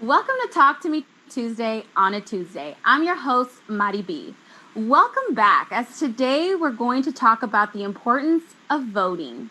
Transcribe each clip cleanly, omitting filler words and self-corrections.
Welcome to Talk to Me Tuesday on a Tuesday. I'm your host, Mari B. Welcome back, as today we're going to talk about the importance of voting.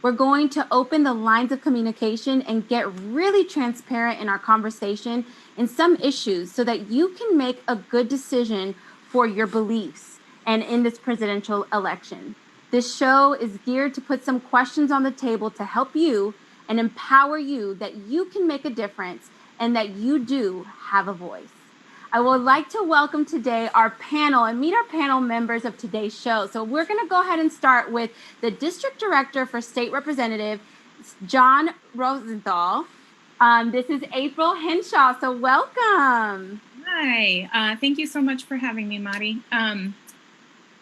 We're going to open the lines of communication and get really transparent in our conversation in some issues so that you can make a good decision for your beliefs and in this presidential election. This show is geared to put some questions on the table to help you and empower you that you can make a difference and that you do have a voice. I would like to welcome today our panel and meet our panel members of today's show. So we're going to go ahead and start with the District Director for State Representative, John Rosenthal. This is April Henshaw, so welcome. Hi, thank you so much for having me, Mari.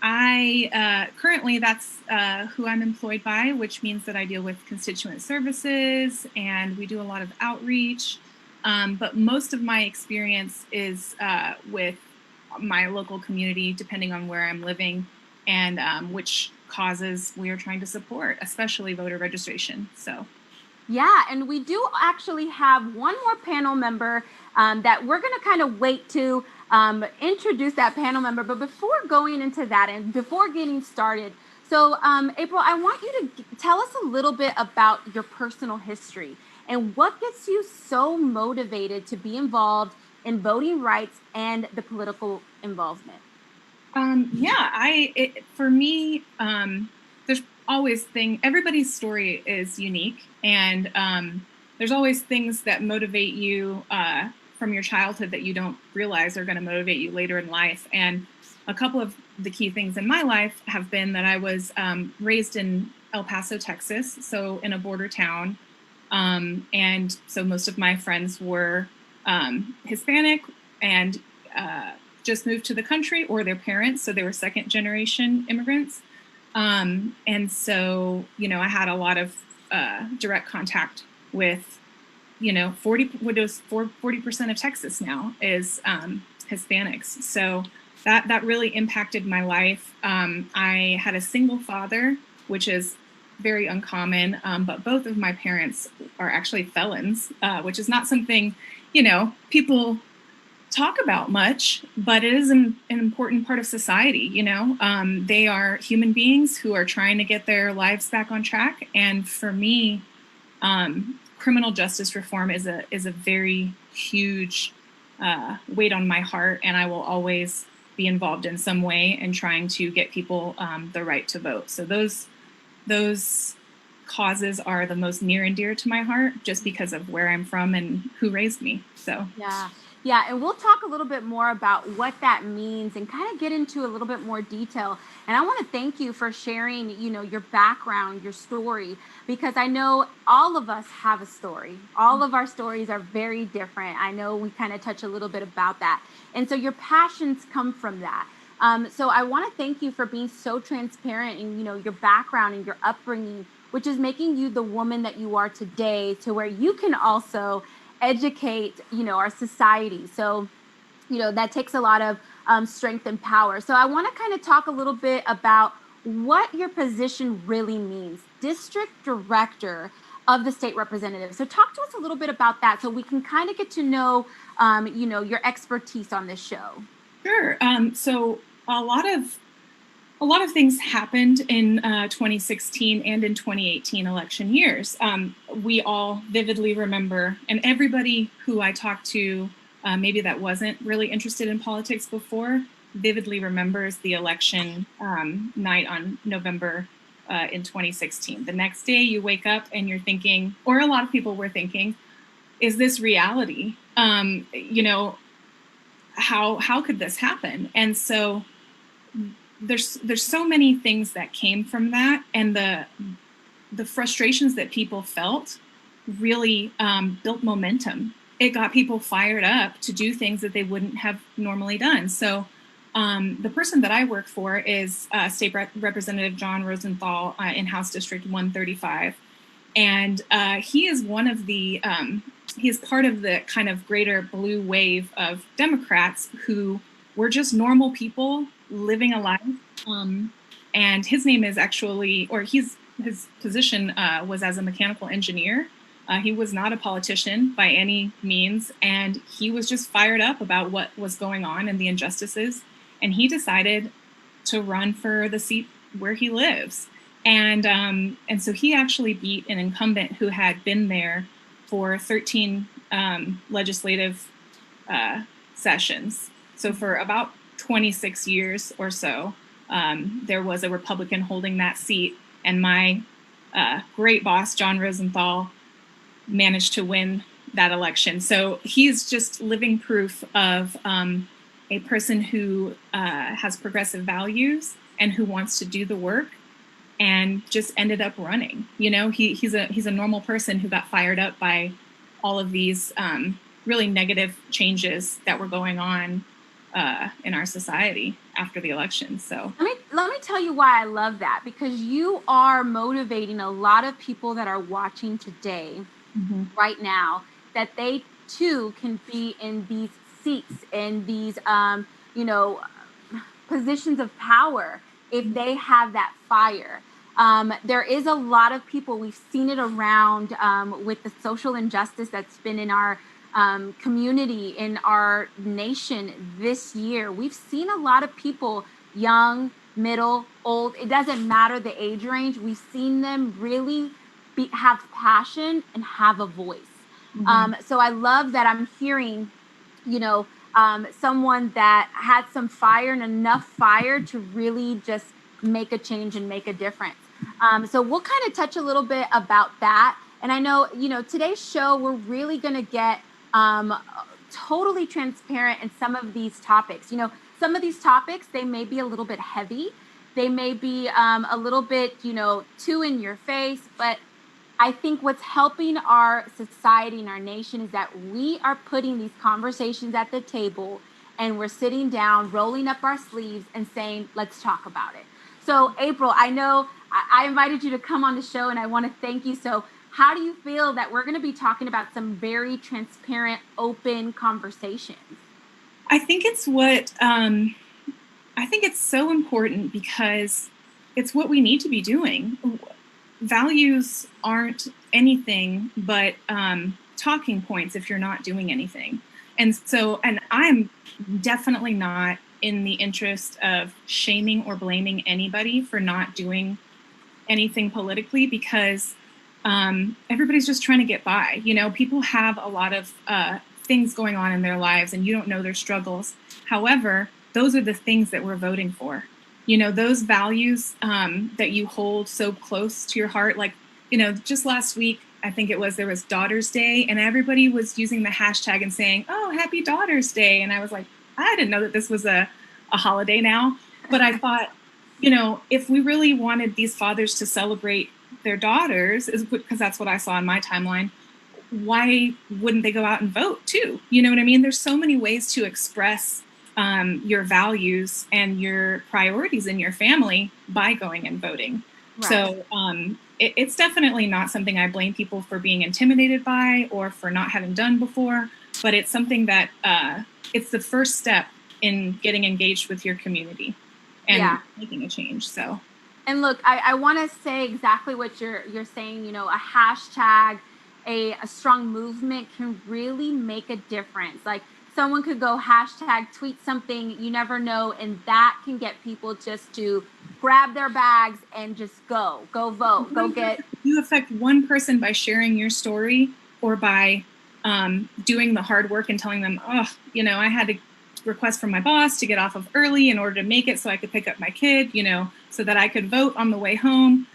Currently that's who I'm employed by, which means that I deal with constituent services and we do a lot of outreach. But most of my experience is with my local community, depending on where I'm living and which causes we are trying to support, especially voter registration. So, yeah, and we do actually have one more panel member that we're going to kind of wait to introduce that panel member. But before going into that and before getting started, so April, I want you to tell us a little bit about your personal history. And what gets you so motivated to be involved in voting rights and the political involvement? For me, there's always everybody's story is unique, and there's always things that motivate you from your childhood that you don't realize are going to motivate you later in life. And a couple of the key things in my life have been that I was raised in El Paso, Texas, so in a border town. And so most of my friends were Hispanic and just moved to the country, or their parents, so they were second generation immigrants. And so, I had a lot of direct contact with, 40% of Texas now is Hispanics. So that really impacted my life. I had a single father, which is very uncommon, but both of my parents are actually felons, which is not something, people talk about much, but it is an important part of society. They are human beings who are trying to get their lives back on track. And for me, criminal justice reform is a very huge weight on my heart, and I will always be involved in some way in trying to get people the right to vote. So those causes are the most near and dear to my heart, just because of where I'm from and who raised me. So yeah, and we'll talk a little bit more about what that means and kind of get into a little bit more detail. And I want to thank you for sharing, your background, your story, because I know all of us have a story. All of our stories are very different. I know we kind of touch a little bit about that. And so your passions come from that. So I want to thank you for being so transparent in, your background and your upbringing, which is making you the woman that you are today, to where you can also educate, our society. So, that takes a lot of strength and power. So I want to kind of talk a little bit about what your position really means. District Director of the State Representative. So talk to us a little bit about that so we can kind of get to know, your expertise on this show. Sure. So a lot of things happened in 2016 and in 2018 election years. We all vividly remember, and everybody who I talked to, maybe that wasn't really interested in politics before, vividly remembers the election night on November in 2016. The next day you wake up and you're thinking, or a lot of people were thinking, is this reality? How could this happen? And so there's so many things that came from that, and the frustrations that people felt really built momentum. It got people fired up to do things that they wouldn't have normally done. So the person that I work for is State Representative John Rosenthal in House District 135. And he is one of the, he is part of the kind of greater blue wave of Democrats who were just normal people living a life. And his name is actually, or his position was as a mechanical engineer He was not a politician by any means, and he was just fired up about what was going on and the injustices. And he decided to run for the seat where he lives. And so he actually beat an incumbent who had been there for 13 legislative sessions. So for about 26 years or so, there was a Republican holding that seat. And my great boss, John Rosenthal, managed to win that election. So he's just living proof of a person who has progressive values and who wants to do the work, and just ended up running. You know, he's a normal person who got fired up by all of these really negative changes that were going on in our society after the election. So let me tell you why I love that, because you are motivating a lot of people that are watching today, right now, that they too can be in these seats, in these positions of power, if they have that fire. There is a lot of people, we've seen it around with the social injustice that's been in our community, in our nation this year. We've seen a lot of people, young, middle, old, it doesn't matter the age range. We've seen them really have passion and have a voice. So I love that I'm hearing, someone that had some fire and enough fire to really just make a change and make a difference. So we'll kind of touch a little bit about that. And I know, today's show, we're really going to get totally transparent in some of these topics. Some of these topics, they may be a little bit heavy. They may be a little bit, too in your face. But I think what's helping our society and our nation is that we are putting these conversations at the table, and we're sitting down, rolling up our sleeves and saying, let's talk about it. So April, I know I invited you to come on the show, and I want to thank you. So how do you feel that we're going to be talking about some very transparent, open conversations? I think it's so important, because it's what we need to be doing. Values aren't anything but talking points if you're not doing anything. And I'm definitely not in the interest of shaming or blaming anybody for not doing anything politically, because everybody's just trying to get by. People have a lot of things going on in their lives, and you don't know their struggles. However, those are the things that we're voting for. Those values that you hold so close to your heart. Like, just last week, I think there was Daughter's Day, and everybody was using the hashtag and saying, oh, happy Daughter's Day. And I was like, I didn't know that this was a holiday now. But I thought, if we really wanted these fathers to celebrate their daughters, because that's what I saw on my timeline, why wouldn't they go out and vote too? You know what I mean? There's so many ways to express your values and your priorities in your family by going and voting. Right. So it's definitely not something I blame people for being intimidated by or for not having done before, but it's something that it's the first step in getting engaged with your community and making a change. So, and look, I want to say exactly what you're saying. A hashtag, a strong movement can really make a difference. Like, someone could go hashtag tweet something, you never know, and that can get people just to grab their bags and just go vote, go get. You affect one person by sharing your story, or by doing the hard work and telling them, I had to request from my boss to get off of early in order to make it so I could pick up my kid, so that I could vote on the way home.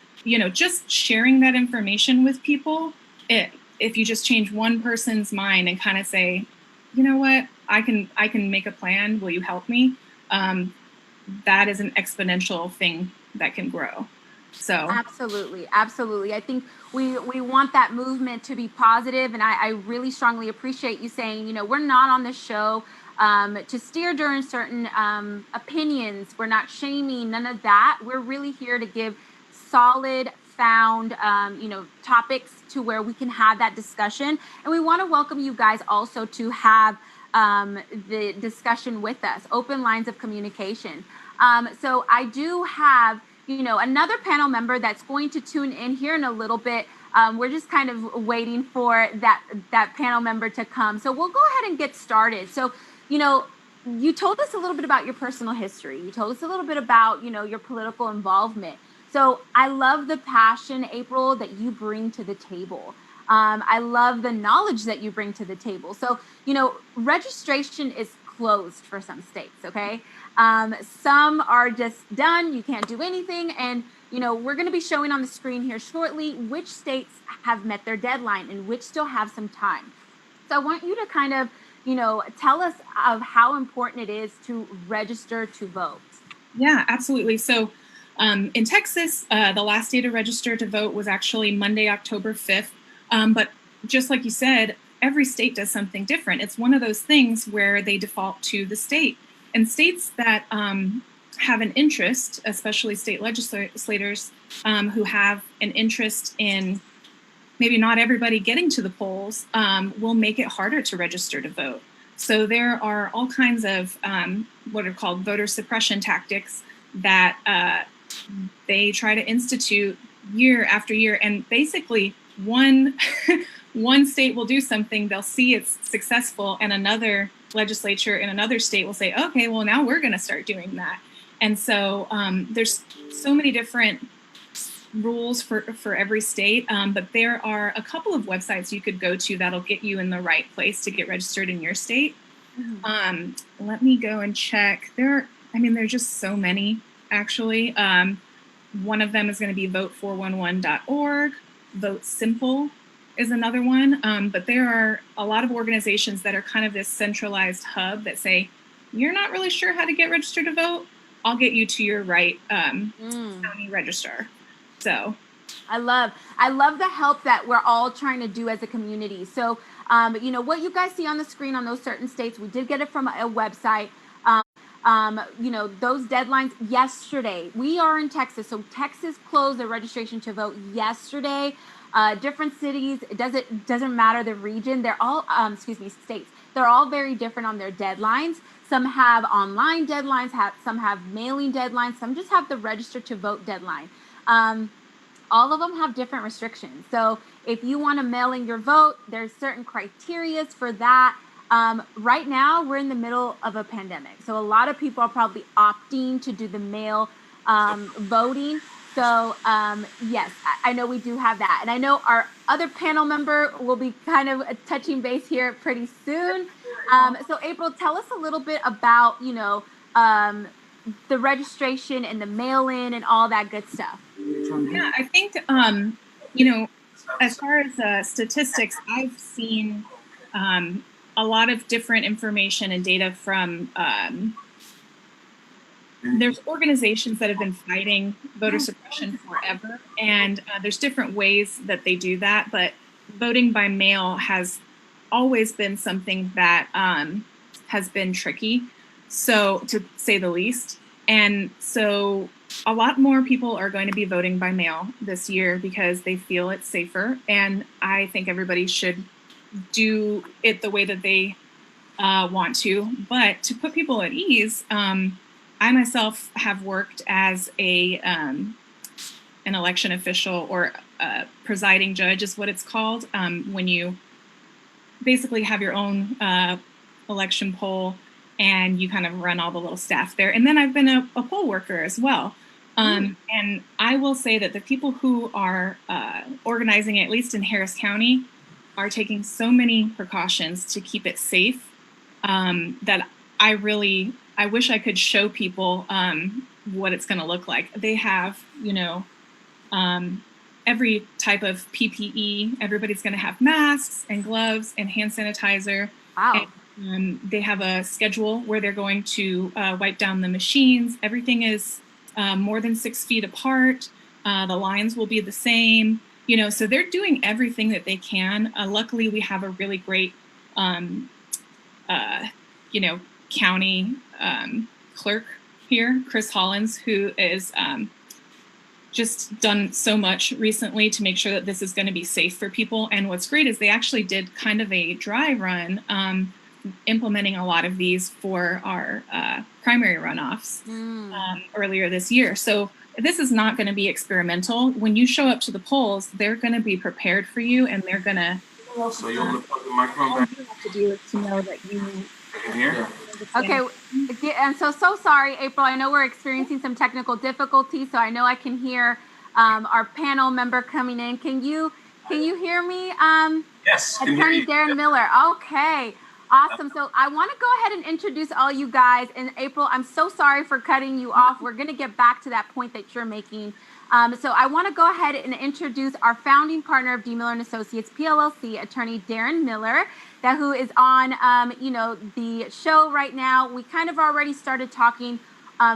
Just sharing that information with people, if you just change one person's mind and kind of say, you know what, I can make a plan. Will you help me? That is an exponential thing that can grow. So absolutely. I think we want that movement to be positive, and I really strongly appreciate you saying, we're not on this show to steer during certain opinions. We're not shaming, none of that. We're really here to give solid, found topics to where we can have that discussion, and we want to welcome you guys also to have the discussion with us, open lines of communication. So I do have another panel member that's going to tune in here in a little bit. We're just kind of waiting for that panel member to come. So we'll go ahead and get started. So, you told us a little bit about your personal history. You told us a little bit about, your political involvement. So I love the passion, April, that you bring to the table. I love the knowledge that you bring to the table. So, registration is closed for some states, okay? Some are just done. You can't do anything. And, we're going to be showing on the screen here shortly which states have met their deadline and which still have some time. So I want you to kind of, tell us of how important it is to register to vote. Yeah, absolutely. So in Texas, the last day to register to vote was actually Monday, October 5th. But just like you said, every state does something different. It's one of those things where they default to the state. And states that have an interest, especially state legislators who have an interest in maybe not everybody getting to the polls, will make it harder to register to vote. So there are all kinds of what are called voter suppression tactics that they try to institute year after year. And basically one state will do something, they'll see it's successful, and another legislature in another state will say, okay, well, now we're going to start doing that. And so there's so many different rules for every state, but there are a couple of websites you could go to that'll get you in the right place to get registered in your state. Mm-hmm. Let me go and check. There's just so many, actually. One of them is going to be vote411.org. Vote Simple is another one. But there are a lot of organizations that are kind of this centralized hub that say, you're not really sure how to get registered to vote? I'll get you to your right county registrar. So I love the help that we're all trying to do as a community. So, what you guys see on the screen on those certain states, we did get it from a website. Those deadlines yesterday. We are in Texas, so Texas closed the registration to vote yesterday. Different cities, it doesn't matter the region. They're all, states. They're all very different on their deadlines. Some have online deadlines, some have mailing deadlines, some just have the register to vote deadline. All of them have different restrictions. So if you want to mail in your vote, there's certain criteria for that. Right now, we're in the middle of a pandemic. So a lot of people are probably opting to do the mail voting. So yes, I know we do have that. And I know our other panel member will be kind of touching base here pretty soon. So April, tell us a little bit about, the registration and the mail-in and all that good stuff. Yeah, I think, as far as statistics, I've seen a lot of different information and data from, there's organizations that have been fighting voter suppression forever, and there's different ways that they do that, but voting by mail has always been something that has been tricky, so to say the least. And so a lot more people are going to be voting by mail this year because they feel it's safer, and I think everybody should do it the way that they want to. But to put people at ease, I myself have worked as an election official, or presiding judge is what it's called, when you basically have your own election poll and you kind of run all the little staff there. And then I've been a poll worker as well. And I will say that the people who are organizing, at least in Harris County, are taking so many precautions to keep it safe that I wish I could show people what it's going to look like. They have, every type of PPE. Everybody's going to have masks and gloves and hand sanitizer. Wow. And, they have a schedule where they're going to wipe down the machines. Everything is more than 6 feet apart. The lines will be the same. So they're doing everything that they can. Luckily, we have a really great, county clerk here, Chris Hollins, who is just done so much recently to make sure that this is going to be safe for people. And what's great is they actually did kind of a dry run implementing a lot of these for our primary runoffs earlier this year. So this is not going to be experimental. When you show up to the polls, they're going to be prepared for you, and they're going to. So you want to put the microphone back? All you have to do is to know that you. In here? Okay, and so sorry, April. I know we're experiencing some technical difficulties, so I know I can hear our panel member coming in. Can you hear me? Yes. Attorney Darren Miller. Okay, awesome. So I want to go ahead and introduce all you guys. And April, I'm so sorry for cutting you off. We're going to get back to that point that you're making. So I want to go ahead and introduce our founding partner of D. Miller and Associates PLLC, Attorney Darren Miller, who is on, the show right now. We kind of already started talking,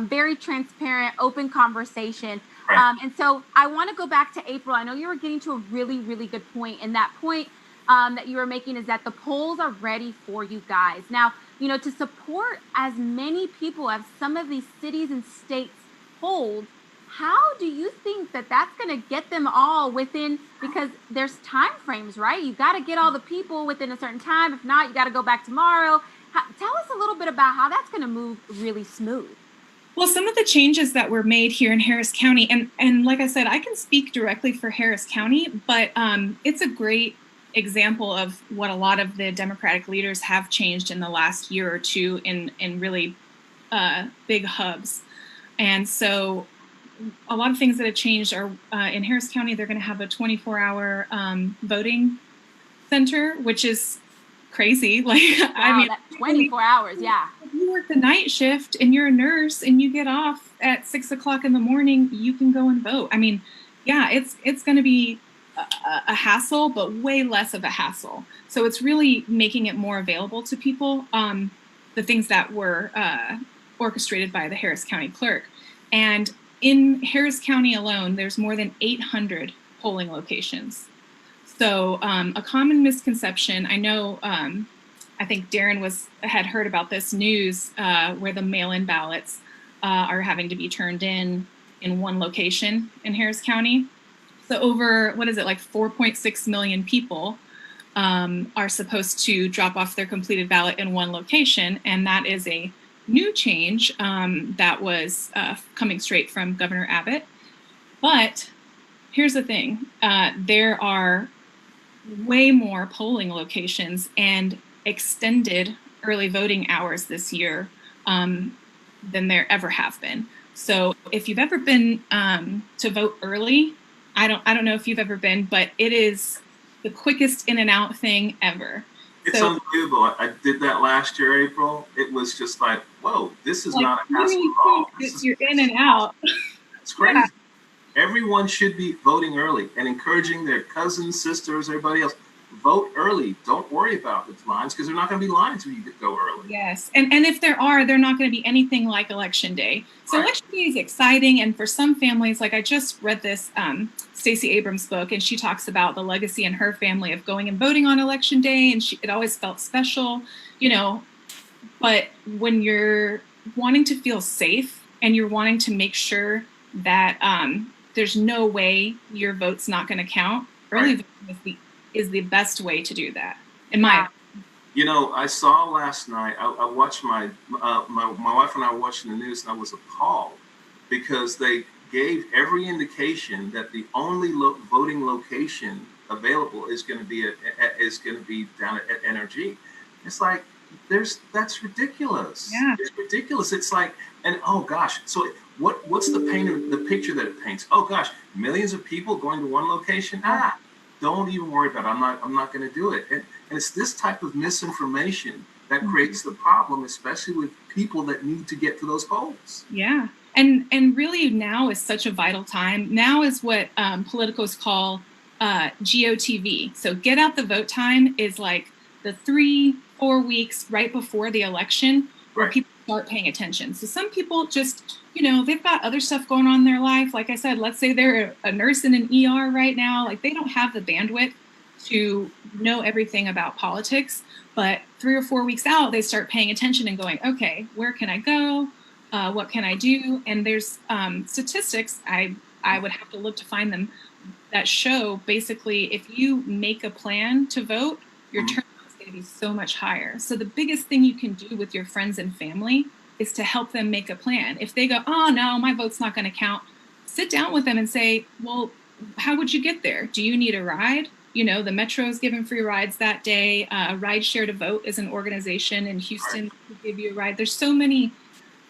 very transparent, open conversation. Right. And so I want to go back to April. I know you were getting to a really, really good point, and that point that you were making is that the polls are ready for you guys. Now, to support as many people as some of these cities and states hold, how do you think that that's going to get them all within, because there's time frames, right? You got to get all the people within a certain time. If not, you got to go back tomorrow. Tell us a little bit about how that's going to move really smooth. Well, some of the changes that were made here in Harris County, and like I said, I can speak directly for Harris County, but it's a great example of what a lot of the Democratic leaders have changed in the last year or two in really big hubs. And so a lot of things that have changed are in Harris County, they're going to have a 24-hour voting center, which is crazy. Like, wow, I mean, 24 hours, yeah. If you work the night shift and you're a nurse and you get off at 6 o'clock in the morning, you can go and vote. I mean, yeah, it's going to be a hassle, but way less of a hassle. So it's really making it more available to people, the things that were orchestrated by the Harris County clerk. And in Harris County alone, there's more than 800 polling locations. So a common misconception, I know, I think Darren had heard about this news where the mail-in ballots are having to be turned in one location in Harris County. So over, 4.6 million people are supposed to drop off their completed ballot in one location. And that is a new change that was coming straight from Governor Abbott. But here's the thing, there are way more polling locations and extended early voting hours this year than there ever have been. So if you've ever been to vote early, I don't know if you've ever been, but it is the quickest in and out thing ever. It's unbelievable. I did that last year, April. It was just like, whoa, this is not a hassle at all. You're in and out. It's crazy. Yeah. Everyone should be voting early and encouraging their cousins, sisters, everybody else. Vote early. Don't worry about the lines, because they're not going to be lines when you go early. Yes. And if there are, they're not going to be anything like Election Day. So right. Election Day is exciting. And for some families, like I just read this Stacey Abrams book, and she talks about the legacy in her family of going and voting on Election Day. And it always felt special, but when you're wanting to feel safe and you're wanting to make sure that there's no way your vote's not going to count, early voting is the best way to do that, in my opinion. I saw last night, I watched my wife and I were watching the news, and I was appalled because they gave every indication that the only voting location available is going to be down at NRG. It's like, that's ridiculous. Yeah. It's ridiculous. It's like, and oh gosh, so what's the picture that it paints? Oh gosh, millions of people going to one location? Don't even worry about it. I'm not going to do it. And it's this type of misinformation that creates the problem, especially with people that need to get to those polls. Yeah. And really now is such a vital time. Now is what politicos call GOTV. So get out the vote time is like the 3-4 weeks right before the election where right. people start paying attention. So some people just, they've got other stuff going on in their life. Like I said, let's say they're a nurse in an ER right now. Like they don't have the bandwidth to know everything about politics. But 3 or 4 weeks out, they start paying attention and going, okay, where can I go? What can I do? And there's statistics, I would have to look to find them, that show basically if you make a plan to vote, your turnout is going to be so much higher. So the biggest thing you can do with your friends and family is to help them make a plan. If they go, oh no, my vote's not going to count, sit down with them and say, well, how would you get there? Do you need a ride? You know, the Metro is giving free rides that day. Ride Share to Vote is an organization in Houston who give you a ride. There's so many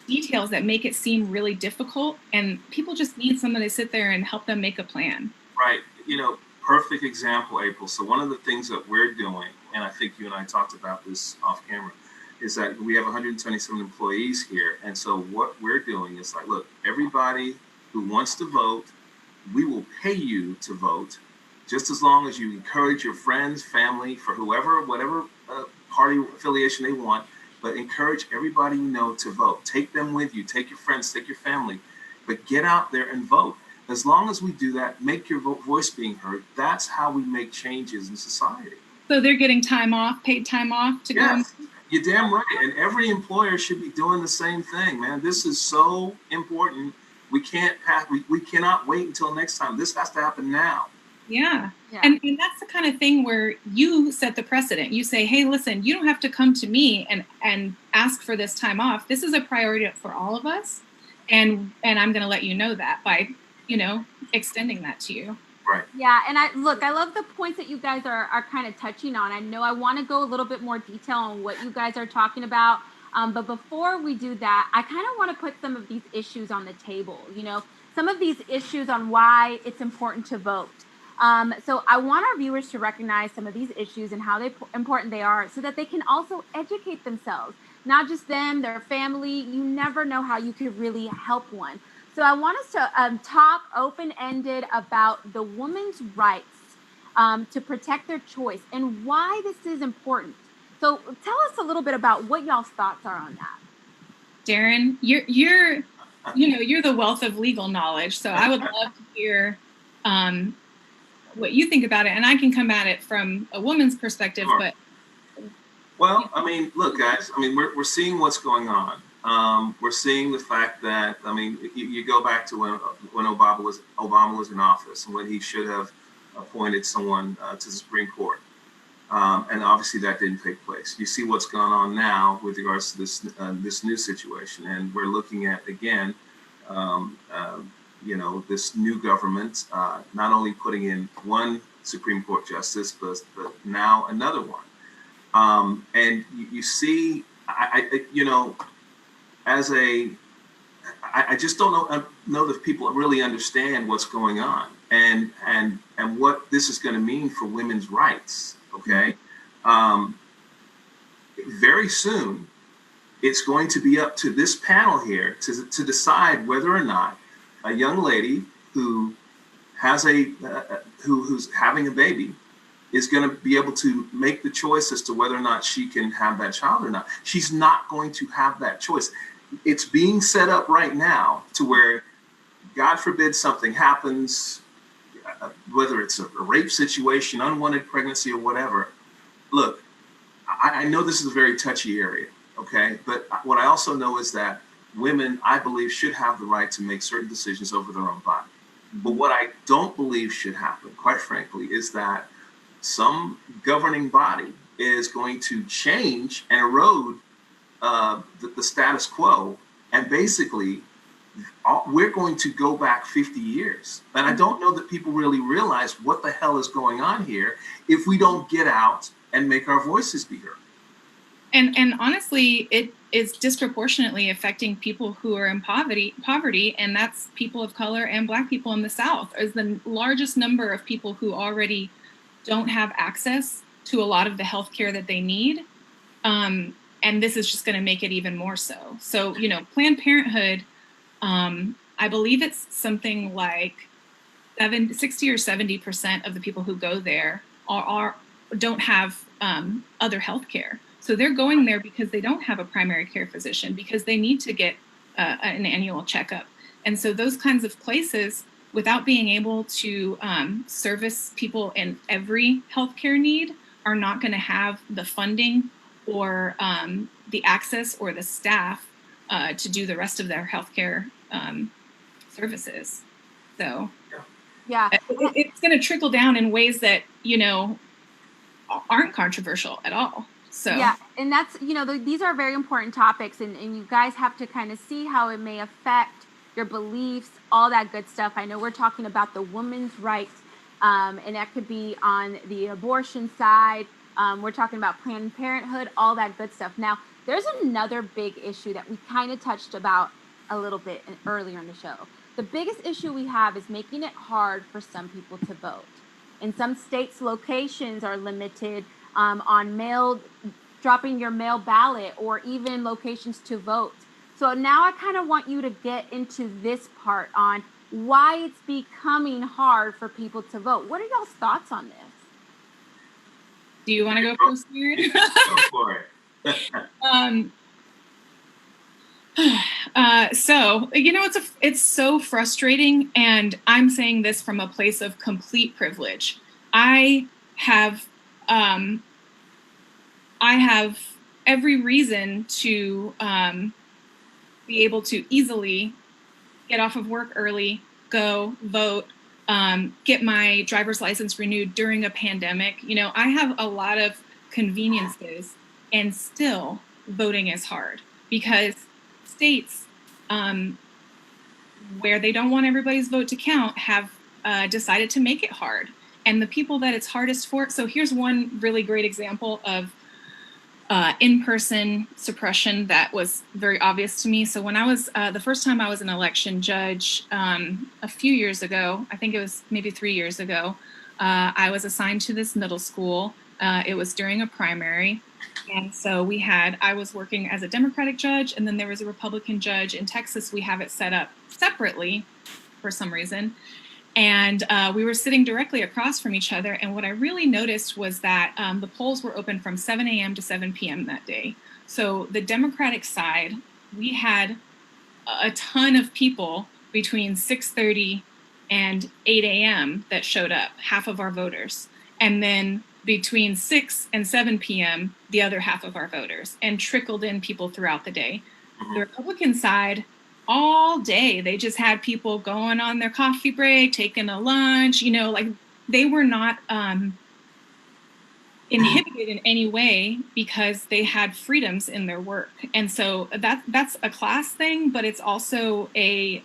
details that make it seem really difficult, and people just need someone to sit there and help them make a plan. Right. You know, perfect example, April. So one of the things that we're doing, and I think you and I talked about this off camera, is that we have 127 employees here. And so what we're doing is like, look, everybody who wants to vote, we will pay you to vote, just as long as you encourage your friends, family, for whoever, whatever party affiliation they want, but encourage everybody you know to vote. Take them with you, take your friends, take your family, but get out there and vote. As long as we do that, make your voice being heard, that's how we make changes in society. So they're getting time off, paid time off to go. You're damn right. And every employer should be doing the same thing, man. This is so important. We cannot wait until next time. This has to happen now. Yeah. And that's the kind of thing where you set the precedent. You say, hey, listen, you don't have to come to me and ask for this time off. This is a priority for all of us. And I'm going to let you know that by, you know, extending that to you. Right. Yeah. And I love the points that you guys are kind of touching on. I know I want to go a little bit more detail on what you guys are talking about. But before we do that, I kind of want to put some of these issues on the table, you know, some of these issues on why it's important to vote. So I want our viewers to recognize some of these issues and how important they are so that they can also educate themselves, not just them, their family. You never know how you could really help one. So I want us to talk open-ended about the woman's rights to protect their choice and why this is important. So tell us a little bit about what y'all's thoughts are on that. Darren, you're the wealth of legal knowledge. So I would love to hear what you think about it, and I can come at it from a woman's perspective. Sure. But well, I mean, look, guys. I mean, we're seeing what's going on. We're seeing the fact that, I mean, you go back to when Obama was in office and when he should have appointed someone to the Supreme Court, and obviously that didn't take place. You see what's going on now with regards to this new situation, and we're looking at again. You know, this new government not only putting in one Supreme Court justice, but now another one. And you see, you know, I just don't know that people really understand what's going on and what this is going to mean for women's rights. Okay, very soon, it's going to be up to this panel here to decide whether or not a young lady who has who's having a baby is going to be able to make the choice as to whether or not she can have that child or not. She's not going to have that choice. It's being set up right now to where, God forbid, something happens, whether it's a rape situation, unwanted pregnancy, or whatever. Look, I know this is a very touchy area, okay? But what I also know is that women, I believe, should have the right to make certain decisions over their own body. But what I don't believe should happen, quite frankly, is that some governing body is going to change and erode the status quo. And basically, we're going to go back 50 years. And I don't know that people really realize what the hell is going on here if we don't get out and make our voices be heard. And honestly, it is disproportionately affecting people who are in poverty, and that's people of color and Black people in the South. Is the largest number of people who already don't have access to a lot of the health care that they need. And this is just going to make it even more so. So, you know, Planned Parenthood, I believe it's something like 60 or 70% of the people who go there don't have other health care. So they're going there because they don't have a primary care physician, because they need to get an annual checkup. And so those kinds of places, without being able to service people in every healthcare need, are not going to have the funding or the access or the staff to do the rest of their healthcare services. So yeah, it's going to trickle down in ways that, you know, aren't controversial at all. So yeah, and that's, these are very important topics, and you guys have to kind of see how it may affect your beliefs, all that good stuff. I know we're talking about the woman's rights, and that could be on the abortion side. We're talking about Planned Parenthood, all that good stuff. Now, there's another big issue that we kind of touched about a little bit earlier in the show. The biggest issue we have is making it hard for some people to vote. In some states, locations are limited on dropping your mail ballot, or even locations to vote. So now I kind of want you to get into this part on why it's becoming hard for people to vote. What are y'all's thoughts on this? Do you want to go first, Jared? Go for it. So, it's so frustrating, and I'm saying this from a place of complete privilege. I have every reason to be able to easily get off of work early, go vote, get my driver's license renewed during a pandemic. I have a lot of conveniences, and still voting is hard because states where they don't want everybody's vote to count have decided to make it hard. And the people that it's hardest for, so here's one really great example of in-person suppression that was very obvious to me. So when I was, the first time I was an election judge a few years ago, I think it was maybe 3 years ago, I was assigned to this middle school. It was during a primary. And so I was working as a Democratic judge, and then there was a Republican judge. In Texas, we have it set up separately for some reason. And we were sitting directly across from each other. And what I really noticed was that the polls were open from 7 a.m. to 7 p.m. that day. So the Democratic side, we had a ton of people between 6:30 and 8 a.m. that showed up, half of our voters. And then between 6 and 7 p.m., the other half of our voters, and trickled in people throughout the day. Mm-hmm. The Republican side, all day, they just had people going on their coffee break, taking a lunch, they were not inhibited in any way because they had freedoms in their work. And so that's a class thing, but it's also a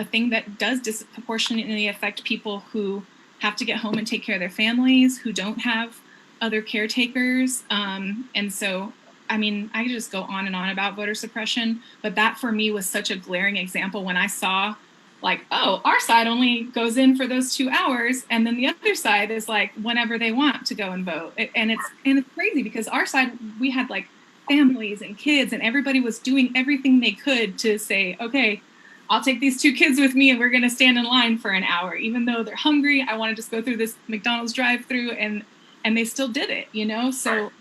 thing that does disproportionately affect people who have to get home and take care of their families, who don't have other caretakers. And so, I could just go on and on about voter suppression, but that for me was such a glaring example when I saw our side only goes in for those 2 hours, and then the other side is whenever they want to go and vote. And it's crazy because our side, we had families and kids, and everybody was doing everything they could to say, okay, I'll take these 2 kids with me and we're going to stand in line for an hour. Even though they're hungry, I want to just go through this McDonald's drive-through, and they still did it, So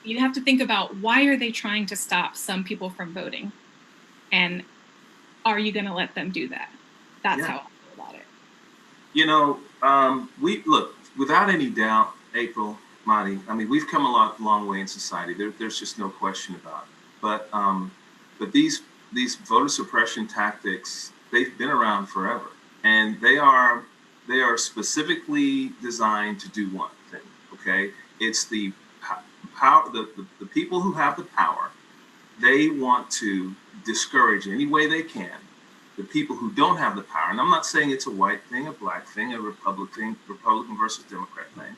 you have to think about, why are they trying to stop some people from voting? And are you going to let them do that? That's how I feel about it. We look, without any doubt, April, Marty, we've come a long way in society. There's just no question about it. But these voter suppression tactics, they've been around forever, and they are specifically designed to do one thing. Okay, it's the power. The people who have the power, they want to discourage any way they can the people who don't have the power. And I'm not saying it's a white thing, a black thing, a Republican versus Democrat thing,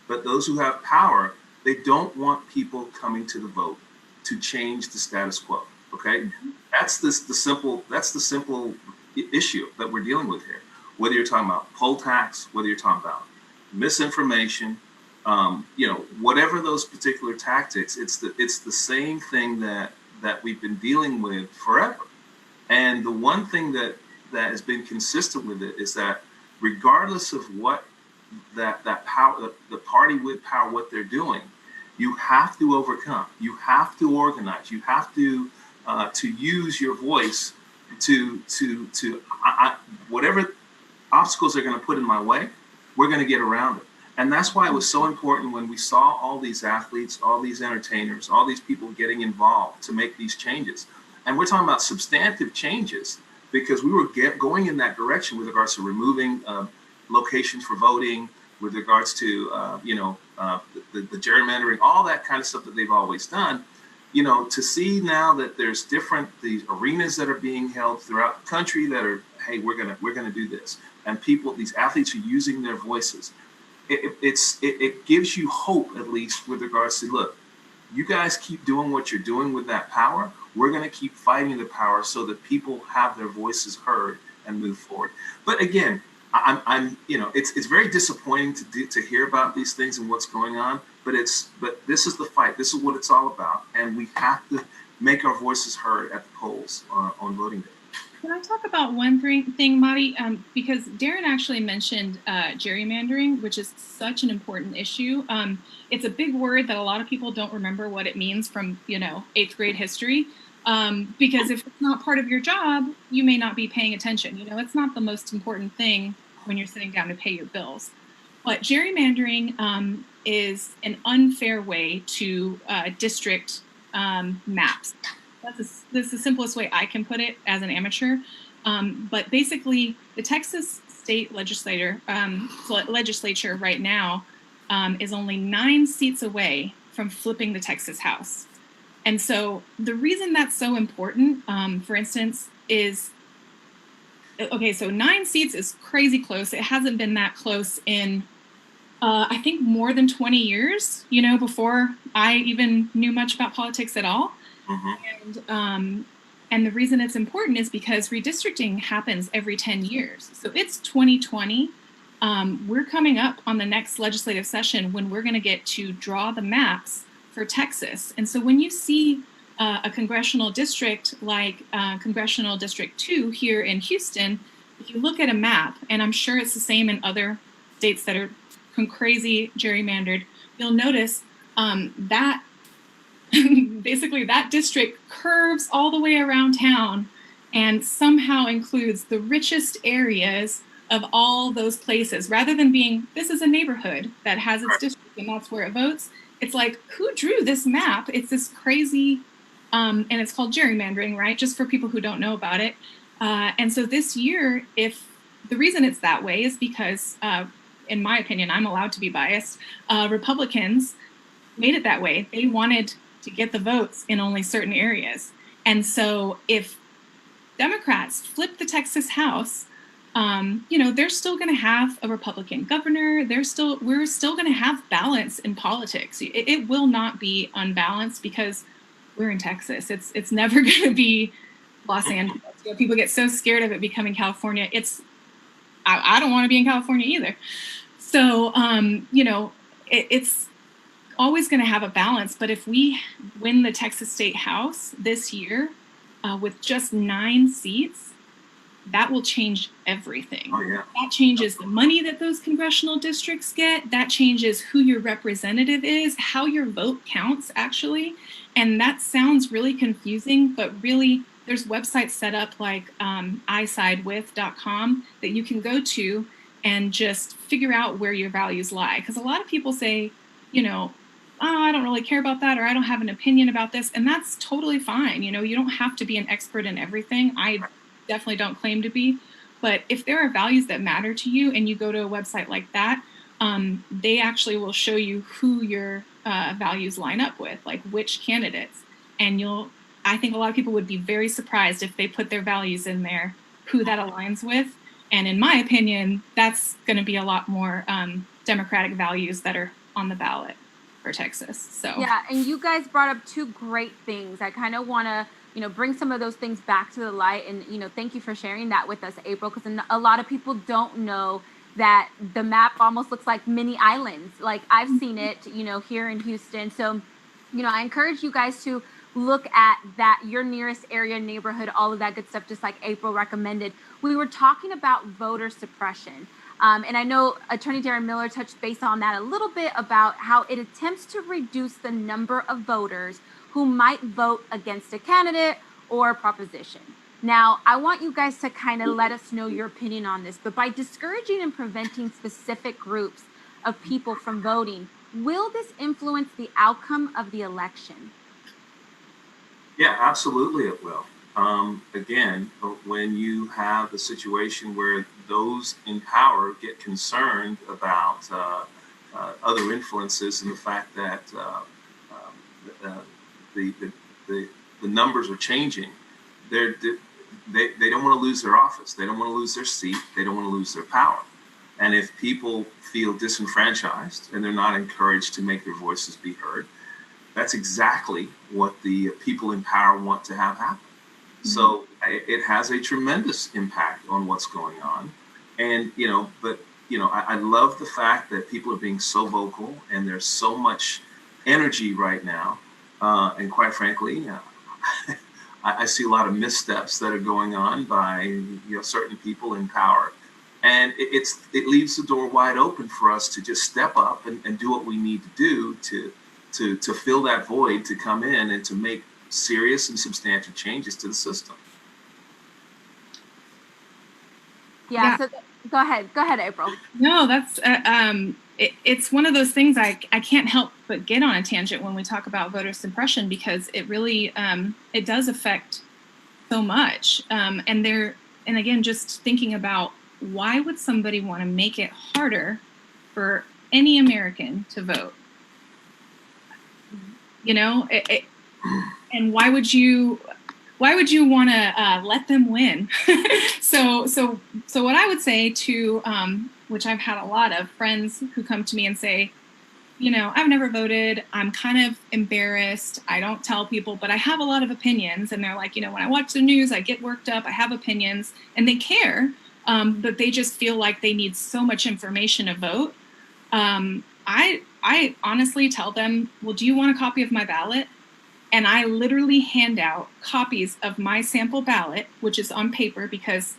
but those who have power, they don't want people coming to the vote to change the status quo. Okay, that's the simple issue that we're dealing with here. Whether you're talking about poll tax, whether you're talking about misinformation, whatever those particular tactics, it's the same thing that we've been dealing with forever. And the one thing that has been consistent with it is that regardless of what that power, the party with power, what they're doing, you have to overcome. You have to organize. You have to use your voice to whatever obstacles are going to put in my way, we're going to get around it. And that's why it was so important when we saw all these athletes, all these entertainers, all these people getting involved to make these changes. And we're talking about substantive changes because we were going in that direction with regards to removing locations for voting, with regards to, the gerrymandering, all that kind of stuff that they've always done. To see now that there's these arenas that are being held throughout the country that are, hey, we're gonna do this, and these athletes are using their voices. It gives you hope, at least with regards to, look, you guys keep doing what you're doing with that power. We're gonna keep fighting the power so that people have their voices heard and move forward. But again, it's very disappointing to hear about these things and what's going on. But this is the fight. This is what it's all about, and we have to make our voices heard at the polls on voting day. Can I talk about one thing, Madi? Because Darren actually mentioned gerrymandering, which is such an important issue. It's a big word that a lot of people don't remember what it means from 8th grade history. Because if it's not part of your job, you may not be paying attention. It's not the most important thing when you're sitting down to pay your bills. But gerrymandering is an unfair way to district maps. That's the simplest way I can put it as an amateur. But basically, the Texas state legislature right now is only 9 seats away from flipping the Texas House. And so the reason that's so important, for instance, is, okay, so 9 seats is crazy close. It hasn't been that close in, I think, more than 20 years, before I even knew much about politics at all. Mm-hmm. And the reason it's important is because redistricting happens every 10 years. So it's 2020. We're coming up on the next legislative session when we're going to get to draw the maps for Texas. And so when you see a congressional district like Congressional District 2 here in Houston, if you look at a map, and I'm sure it's the same in other states that are crazy gerrymandered, you'll notice that basically that district curves all the way around town and somehow includes the richest areas of all those places. Rather than being, this is a neighborhood that has its district and that's where it votes, it's like, who drew this map? It's this crazy, and it's called gerrymandering, right? Just for people who don't know about it. And so this year, if the reason it's that way is because, in my opinion, I'm allowed to be biased, Republicans made it that way. They wanted to get the votes in only certain areas. And so if Democrats flip the Texas House, they're still going to have a Republican governor. We're still going to have balance in politics. It will not be unbalanced because we're in Texas. It's never going to be Los Angeles. People get so scared of it becoming California. I don't want to be in California either. So, it's always going to have a balance. But if we win the Texas State House this year with just 9 seats, that will change everything. Oh, yeah. That changes the money that those congressional districts get. That changes who your representative is, how your vote counts, actually. And that sounds really confusing, but really there's websites set up like Eyesightwith.com that you can go to and just figure out where your values lie. Because a lot of people say, oh, I don't really care about that, or I don't have an opinion about this. And that's totally fine. You don't have to be an expert in everything. I definitely don't claim to be. But if there are values that matter to you and you go to a website like that, they actually will show you who your values line up with, like which candidates. And I think a lot of people would be very surprised if they put their values in there, who that aligns with. And in my opinion, that's going to be a lot more democratic values that are on the ballot for Texas. So yeah, and you guys brought up 2 great things. I kind of want to bring some of those things back to the light, and thank you for sharing that with us, April, because a lot of people don't know that the map almost looks like mini islands. Like I've seen it here in Houston. So I encourage you guys to look at that, your nearest area, neighborhood, all of that good stuff, just like April recommended. We were talking about voter suppression. And I know Attorney Darren Miller touched base on that a little bit about how it attempts to reduce the number of voters who might vote against a candidate or a proposition. Now, I want you guys to kind of let us know your opinion on this, but by discouraging and preventing specific groups of people from voting, will this influence the outcome of the election? Yeah, absolutely it will. Again, when you have a situation where those in power get concerned about other influences and the fact that the numbers are changing. They don't want to lose their office. They don't want to lose their seat. They don't want to lose their power. And if people feel disenfranchised and they're not encouraged to make their voices be heard, that's exactly what the people in power want to have happen. Mm-hmm. So it has a tremendous impact on what's going on. And, I love the fact that people are being so vocal and there's so much energy right now. And quite frankly, I see a lot of missteps that are going on by certain people in power. And it leaves the door wide open for us to just step up and do what we need to do to fill that void, to come in and to make serious and substantial changes to the system. Yeah. So go ahead, April. No, that's it's one of those things I can't help but get on a tangent when we talk about voter suppression, because it really it does affect so much. And again, just thinking about, why would somebody want to make it harder for any American to vote? And why would you want to let them win? So what I would say to, which I've had a lot of friends who come to me and say, I've never voted. I'm kind of embarrassed. I don't tell people, but I have a lot of opinions. And they're like, when I watch the news, I get worked up. I have opinions, and they care. But they just feel like they need so much information to vote. I honestly tell them, well, do you want a copy of my ballot? And I literally hand out copies of my sample ballot, which is on paper, because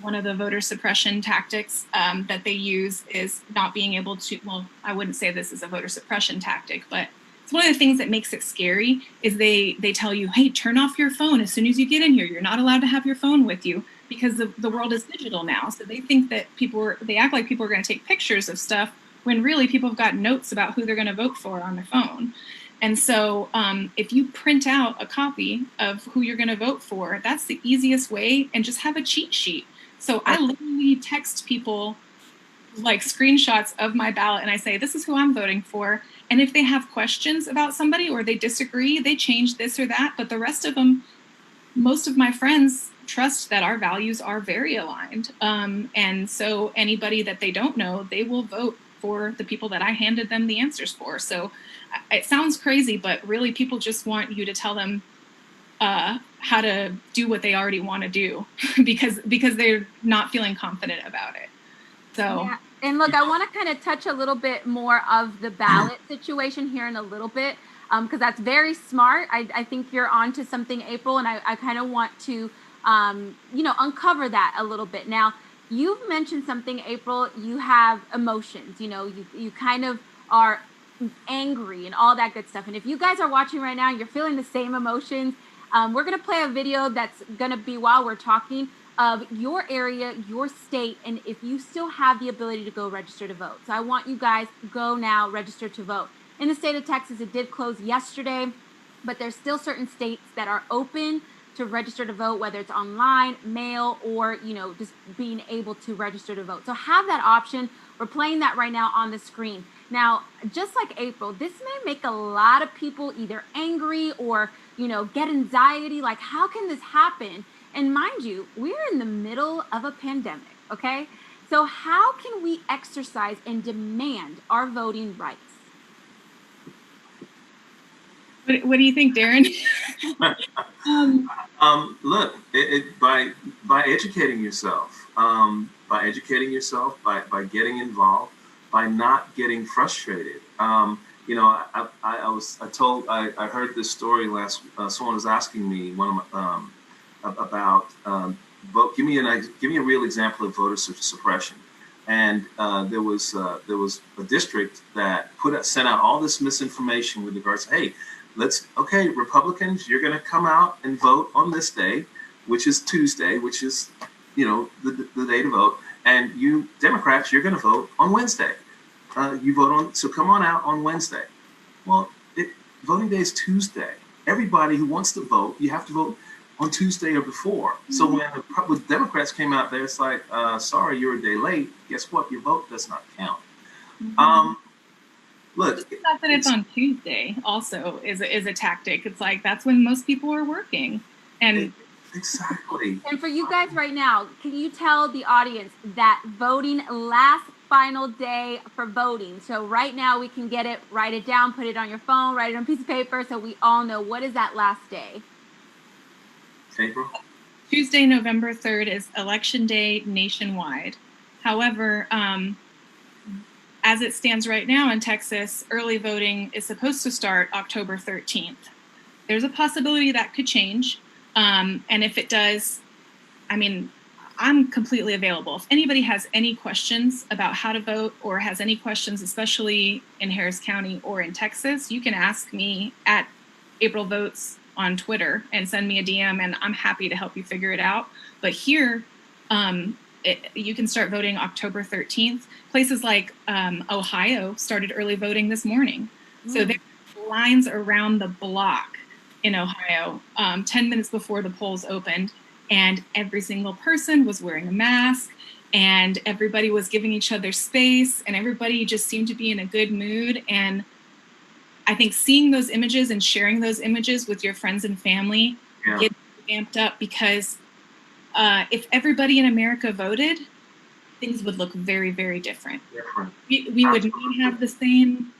one of the voter suppression tactics that they use is not being able to, well, I wouldn't say this is a voter suppression tactic, but it's one of the things that makes it scary is they tell you, hey, turn off your phone as soon as you get in here. You're not allowed to have your phone with you, because the world is digital now. So they think that they act like people are going to take pictures of stuff when really people have got notes about who they're going to vote for on their phone. And so if you print out a copy of who you're going to vote for, that's the easiest way, and just have a cheat sheet. So I literally text people like screenshots of my ballot, and I say, this is who I'm voting for. And if they have questions about somebody or they disagree, they change this or that. But the rest of them, most of my friends trust that our values are very aligned. And so anybody that they don't know, they will vote for the people that I handed them the answers for. So it sounds crazy, but really people just want you to tell them how to do what they already want to do because they're not feeling confident about it. So. Yeah. And look, I want to kind of touch a little bit more of the ballot situation here in a little bit, because that's very smart. I think you're onto something, April, and I kind of want to, uncover that a little bit. Now, you've mentioned something, April. You have emotions. You kind of are angry and all that good stuff. And if you guys are watching right now, you're feeling the same emotions. We're going to play a video that's going to be while we're talking of your area, your state, and if you still have the ability to go register to vote. So I want you guys go now, register to vote. In the state of Texas, it did close yesterday, but there's still certain states that are open to register to vote, whether it's online, mail, or, just being able to register to vote. So have that option. We're playing that right now on the screen. Now, just like April, this may make a lot of people either angry or, get anxiety. Like, how can this happen? And mind you, we're in the middle of a pandemic, okay? So how can we exercise and demand our voting rights? What do you think, Darren? Look, by educating yourself, by getting involved, by not getting frustrated. I heard this story last. Someone was asking me about vote. Give me a real example of voter suppression. And there was a district that sent out all this misinformation with regards to, hey, Republicans, you're going to come out and vote on this day, which is Tuesday, which is, the day to vote. And you Democrats, you're going to vote on Wednesday. So come on out on Wednesday. Well, voting day is Tuesday. Everybody who wants to vote, you have to vote on Tuesday or before. So when the Democrats came out there, it's like, sorry, you're a day late. Guess what? Your vote does not count. Look, the fact that it's on Tuesday also is a tactic. It's like that's when most people are working, and exactly. And for you guys right now, can you tell the audience that voting last final day for voting? So right now we can get it, write it down, put it on your phone, write it on a piece of paper, so we all know what is that last day. April? Tuesday, November 3rd is election day nationwide. However, as it stands right now in Texas, early voting is supposed to start October 13th. There's a possibility that could change. And if it does, I mean, I'm completely available. If anybody has any questions about how to vote or has any questions, especially in Harris County or in Texas, you can ask me at April Votes on Twitter and send me a DM, and I'm happy to help you figure it out. But here, you can start voting October 13th. Places like Ohio started early voting this morning. So there are lines around the block in Ohio 10 minutes before the polls opened, and every single person was wearing a mask, and everybody was giving each other space, and everybody just seemed to be in a good mood. And I think seeing those images and sharing those images with your friends and family gets amped up, because if everybody in America voted, things would look very, very different. We would not have the same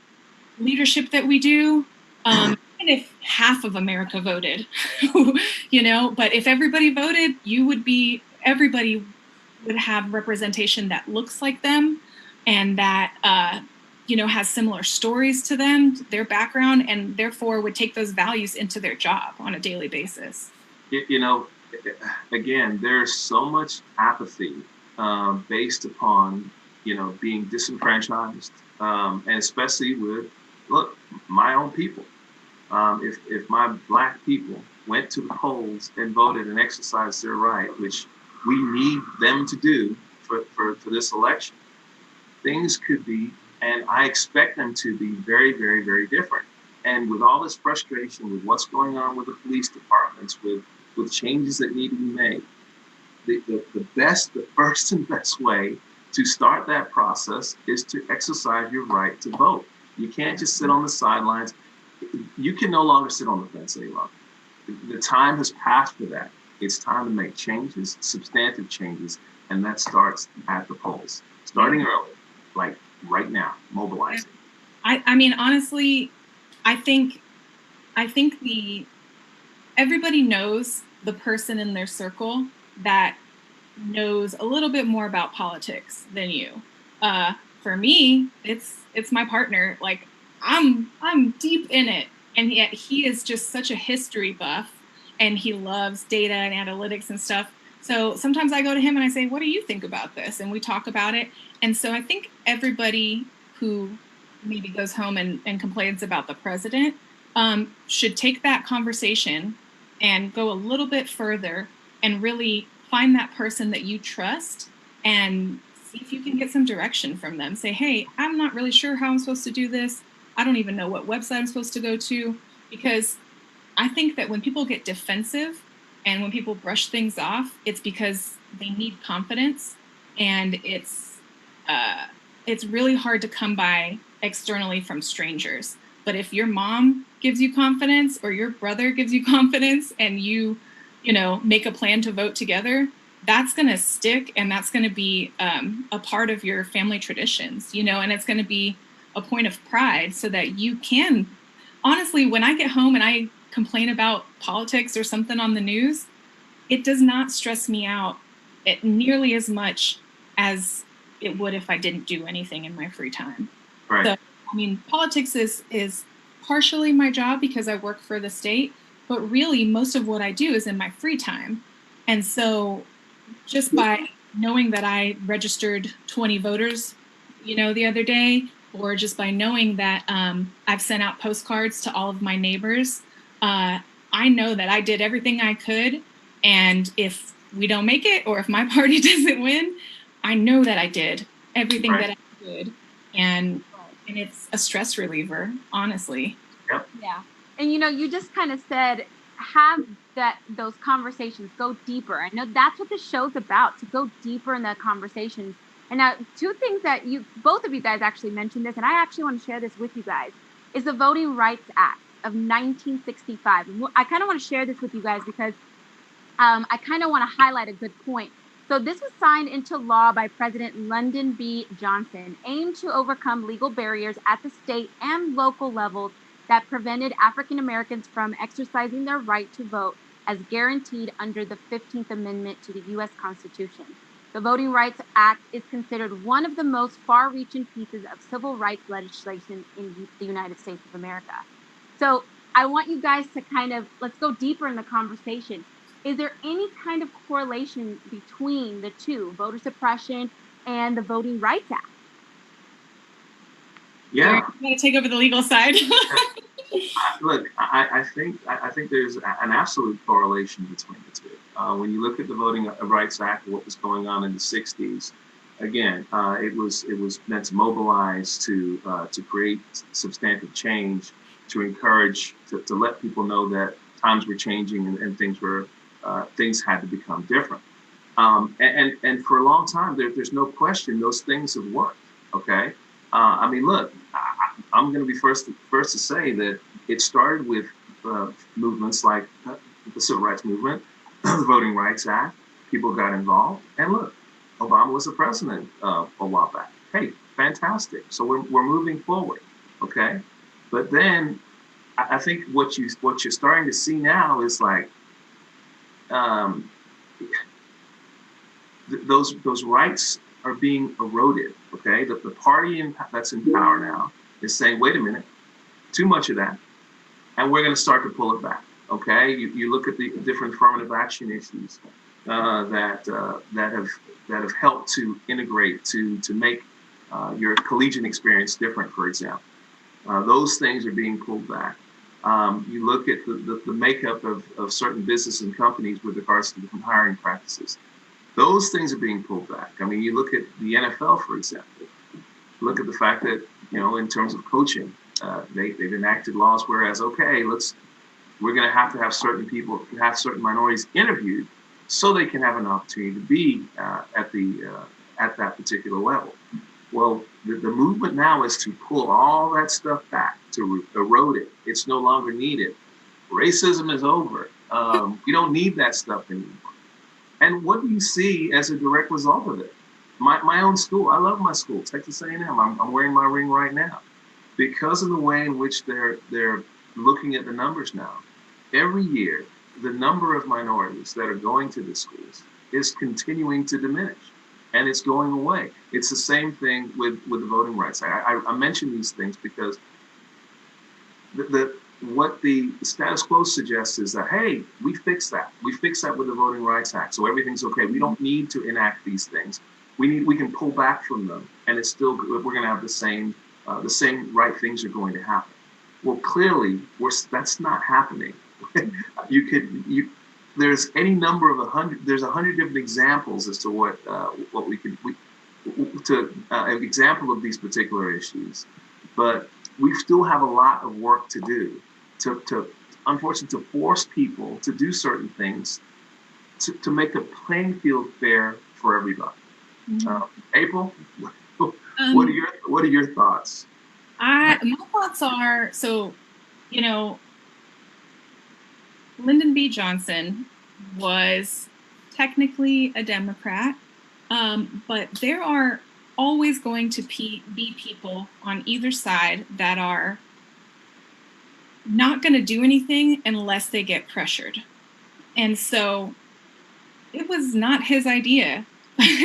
leadership that we do. And if half of America voted, you know, but if everybody voted, everybody would have representation that looks like them and that, you know, has similar stories to them, their background, and therefore would take those values into their job on a daily basis. You know, again, there's so much apathy based upon, you know, being disenfranchised, and especially with, look, my own people. If my Black people went to the polls and voted and exercised their right, which we need them to do for this election, things could be, and I expect them to be, very, very, very different. And with all this frustration with what's going on with the police departments, with changes that need to be made, the first and best way to start that process is to exercise your right to vote. You can't just sit on the sidelines. You can no longer sit on the fence any longer. The time has passed for that. It's time to make changes, substantive changes, and that starts at the polls. Starting early, like right now, mobilizing. I mean, honestly, I think everybody knows the person in their circle that knows a little bit more about politics than you. For me, it's my partner. Like, I'm deep in it, and yet he is just such a history buff, and he loves data and analytics and stuff. So sometimes I go to him and I say, what do you think about this? And we talk about it. And so I think everybody who maybe goes home and complains about the president should take that conversation and go a little bit further and really find that person that you trust and see if you can get some direction from them. Say, hey, I'm not really sure how I'm supposed to do this. I don't even know what website I'm supposed to go to, because I think that when people get defensive and when people brush things off, it's because they need confidence, and it's really hard to come by externally from strangers. But if your mom gives you confidence, or your brother gives you confidence, and you know, make a plan to vote together, that's going to stick, and that's going to be a part of your family traditions, you know, and it's going to be a point of pride, so that you can, honestly, when I get home and I complain about politics or something on the news, it does not stress me out nearly as much as it would if I didn't do anything in my free time. Right. So, I mean, politics is partially my job because I work for the state, but really most of what I do is in my free time. And so just by knowing that I registered 20 voters, you know, the other day, or just by knowing that I've sent out postcards to all of my neighbors, I know that I did everything I could. And if we don't make it, or if my party doesn't win, I know that I did everything that I could. And it's a stress reliever, honestly. Yep. Yeah. And, you know, you just kind of said have those conversations, go deeper. I know that's what the show's about, to go deeper in that conversation. And now, two things that both of you guys actually mentioned this, and I actually want to share this with you guys, is the Voting Rights Act of 1965. And I kind of want to share this with you guys because I kind of want to highlight a good point. So this was signed into law by President Lyndon B. Johnson, aimed to overcome legal barriers at the state and local levels that prevented African Americans from exercising their right to vote as guaranteed under the 15th Amendment to the U.S. Constitution. The Voting Rights Act is considered one of the most far-reaching pieces of civil rights legislation in the United States of America. So I want you guys to let's go deeper in the conversation. Is there any kind of correlation between the two, voter suppression and the Voting Rights Act? Yeah, I'm going to take over the legal side. Look, I think there's an absolute correlation between the two. When you look at the Voting Rights Act, what was going on in the '60s, again, it was meant to mobilize to create substantive change, to encourage, to let people know that times were changing and things had to become different. And for a long time, there's no question those things have worked. Okay. I mean, look, I'm going to be first to say that it started with movements like the Civil Rights Movement, the Voting Rights Act. People got involved, and look, Obama was the president a while back. Hey, fantastic! So we're moving forward, okay? But then I think what you're starting to see now is like those rights are being eroded. Okay, the party that's in power now is saying, wait a minute, too much of that, and we're going to start to pull it back. Okay, you look at the different affirmative action issues that have helped to integrate to make your collegiate experience different. For example, those things are being pulled back. You look at the makeup of certain business and companies with regards to different hiring practices. Those things are being pulled back. I mean, you look at the NFL, for example. Look at the fact that, in terms of coaching, they've enacted laws whereas, okay, we're going to have certain people, have certain minorities interviewed so they can have an opportunity to be at that particular level. Well, the movement now is to pull all that stuff back, to erode it. It's no longer needed. Racism is over. We don't need that stuff anymore. And what do you see as a direct result of it? My own school, I love my school, Texas A&M. I'm wearing my ring right now. Because of the way in which they're looking at the numbers now, every year, the number of minorities that are going to the schools is continuing to diminish, and it's going away. It's the same thing with the voting rights. I mention these things because what the status quo suggests is that, hey, we fixed that. We fixed that with the Voting Rights Act, so everything's okay. We don't need to enact these things. We can pull back from them, and it's still, we're going to have the same right things are going to happen. Well, clearly, that's not happening. There's any number of 100. There's 100 different examples as to what we could an example of these particular issues, but we still have a lot of work to do to unfortunately to force people to do certain things to make the playing field fair for everybody. Mm-hmm. April, what are your thoughts? My thoughts are, Lyndon B. Johnson was technically a Democrat, but there are always going to be people on either side that are not going to do anything unless they get pressured. And so it was not his idea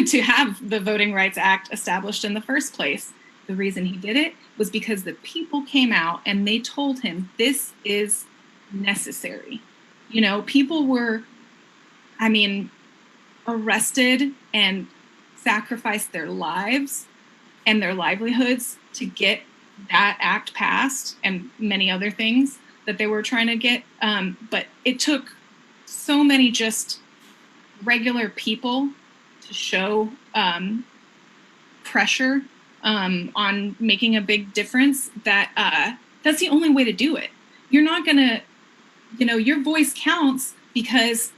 to have the Voting Rights Act established in the first place. The reason he did it was because the people came out and they told him this is necessary. People were, arrested and sacrificed their lives and their livelihoods to get that act passed and many other things that they were trying to get. But it took so many just regular people to show pressure on making a big difference that that's the only way to do it. You're not going to your voice counts, because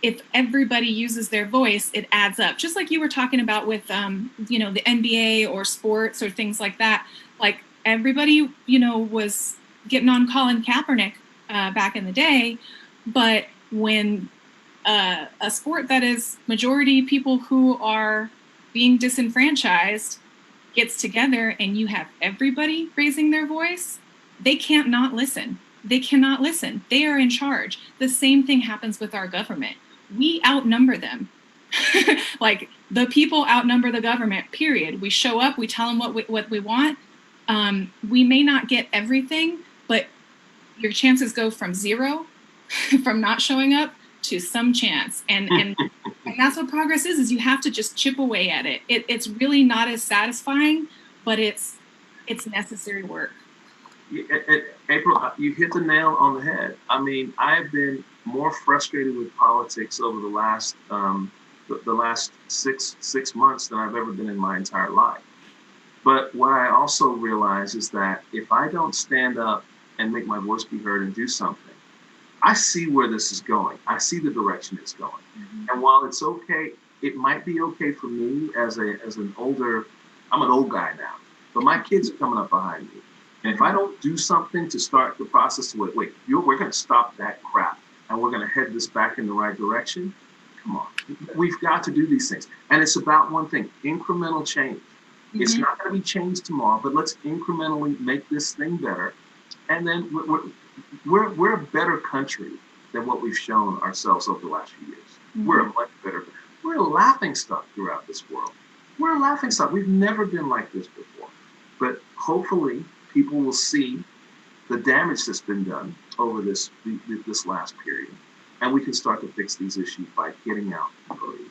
if everybody uses their voice, it adds up. Just like you were talking about with, the NBA or sports or things like that. Like everybody, was getting on Colin Kaepernick back in the day. But when a sport that is majority people who are being disenfranchised gets together and you have everybody raising their voice, they can't not listen. They cannot listen. They are in charge. The same thing happens with our government. We outnumber them. Like the people outnumber the government, period. We show up, we tell them what we want. We may not get everything, but your chances go from zero, from not showing up, to some chance. And that's what progress is you have to just chip away at it. It's really not as satisfying, but it's necessary work. April, you hit the nail on the head. I mean, I've been more frustrated with politics over the last six months than I've ever been in my entire life. But what I also realize is that if I don't stand up and make my voice be heard and do something, I see where this is going. I see the direction it's going. Mm-hmm. And while it's okay, it might be okay for me as an older, I'm an old guy now, but my kids are coming up behind me. And if I don't do something to start the process, we're going to stop that crap and we're going to head this back in the right direction. Come on. We've got to do these things. And it's about one thing, incremental change. Mm-hmm. It's not going to be changed tomorrow, but let's incrementally make this thing better. And then we're a better country than what we've shown ourselves over the last few years. Mm-hmm. We're a much better. We're a laughing stock throughout this world. We're a laughing stock. We've never been like this before. But hopefully, people will see the damage that's been done over this last period, and we can start to fix these issues by getting out and voting.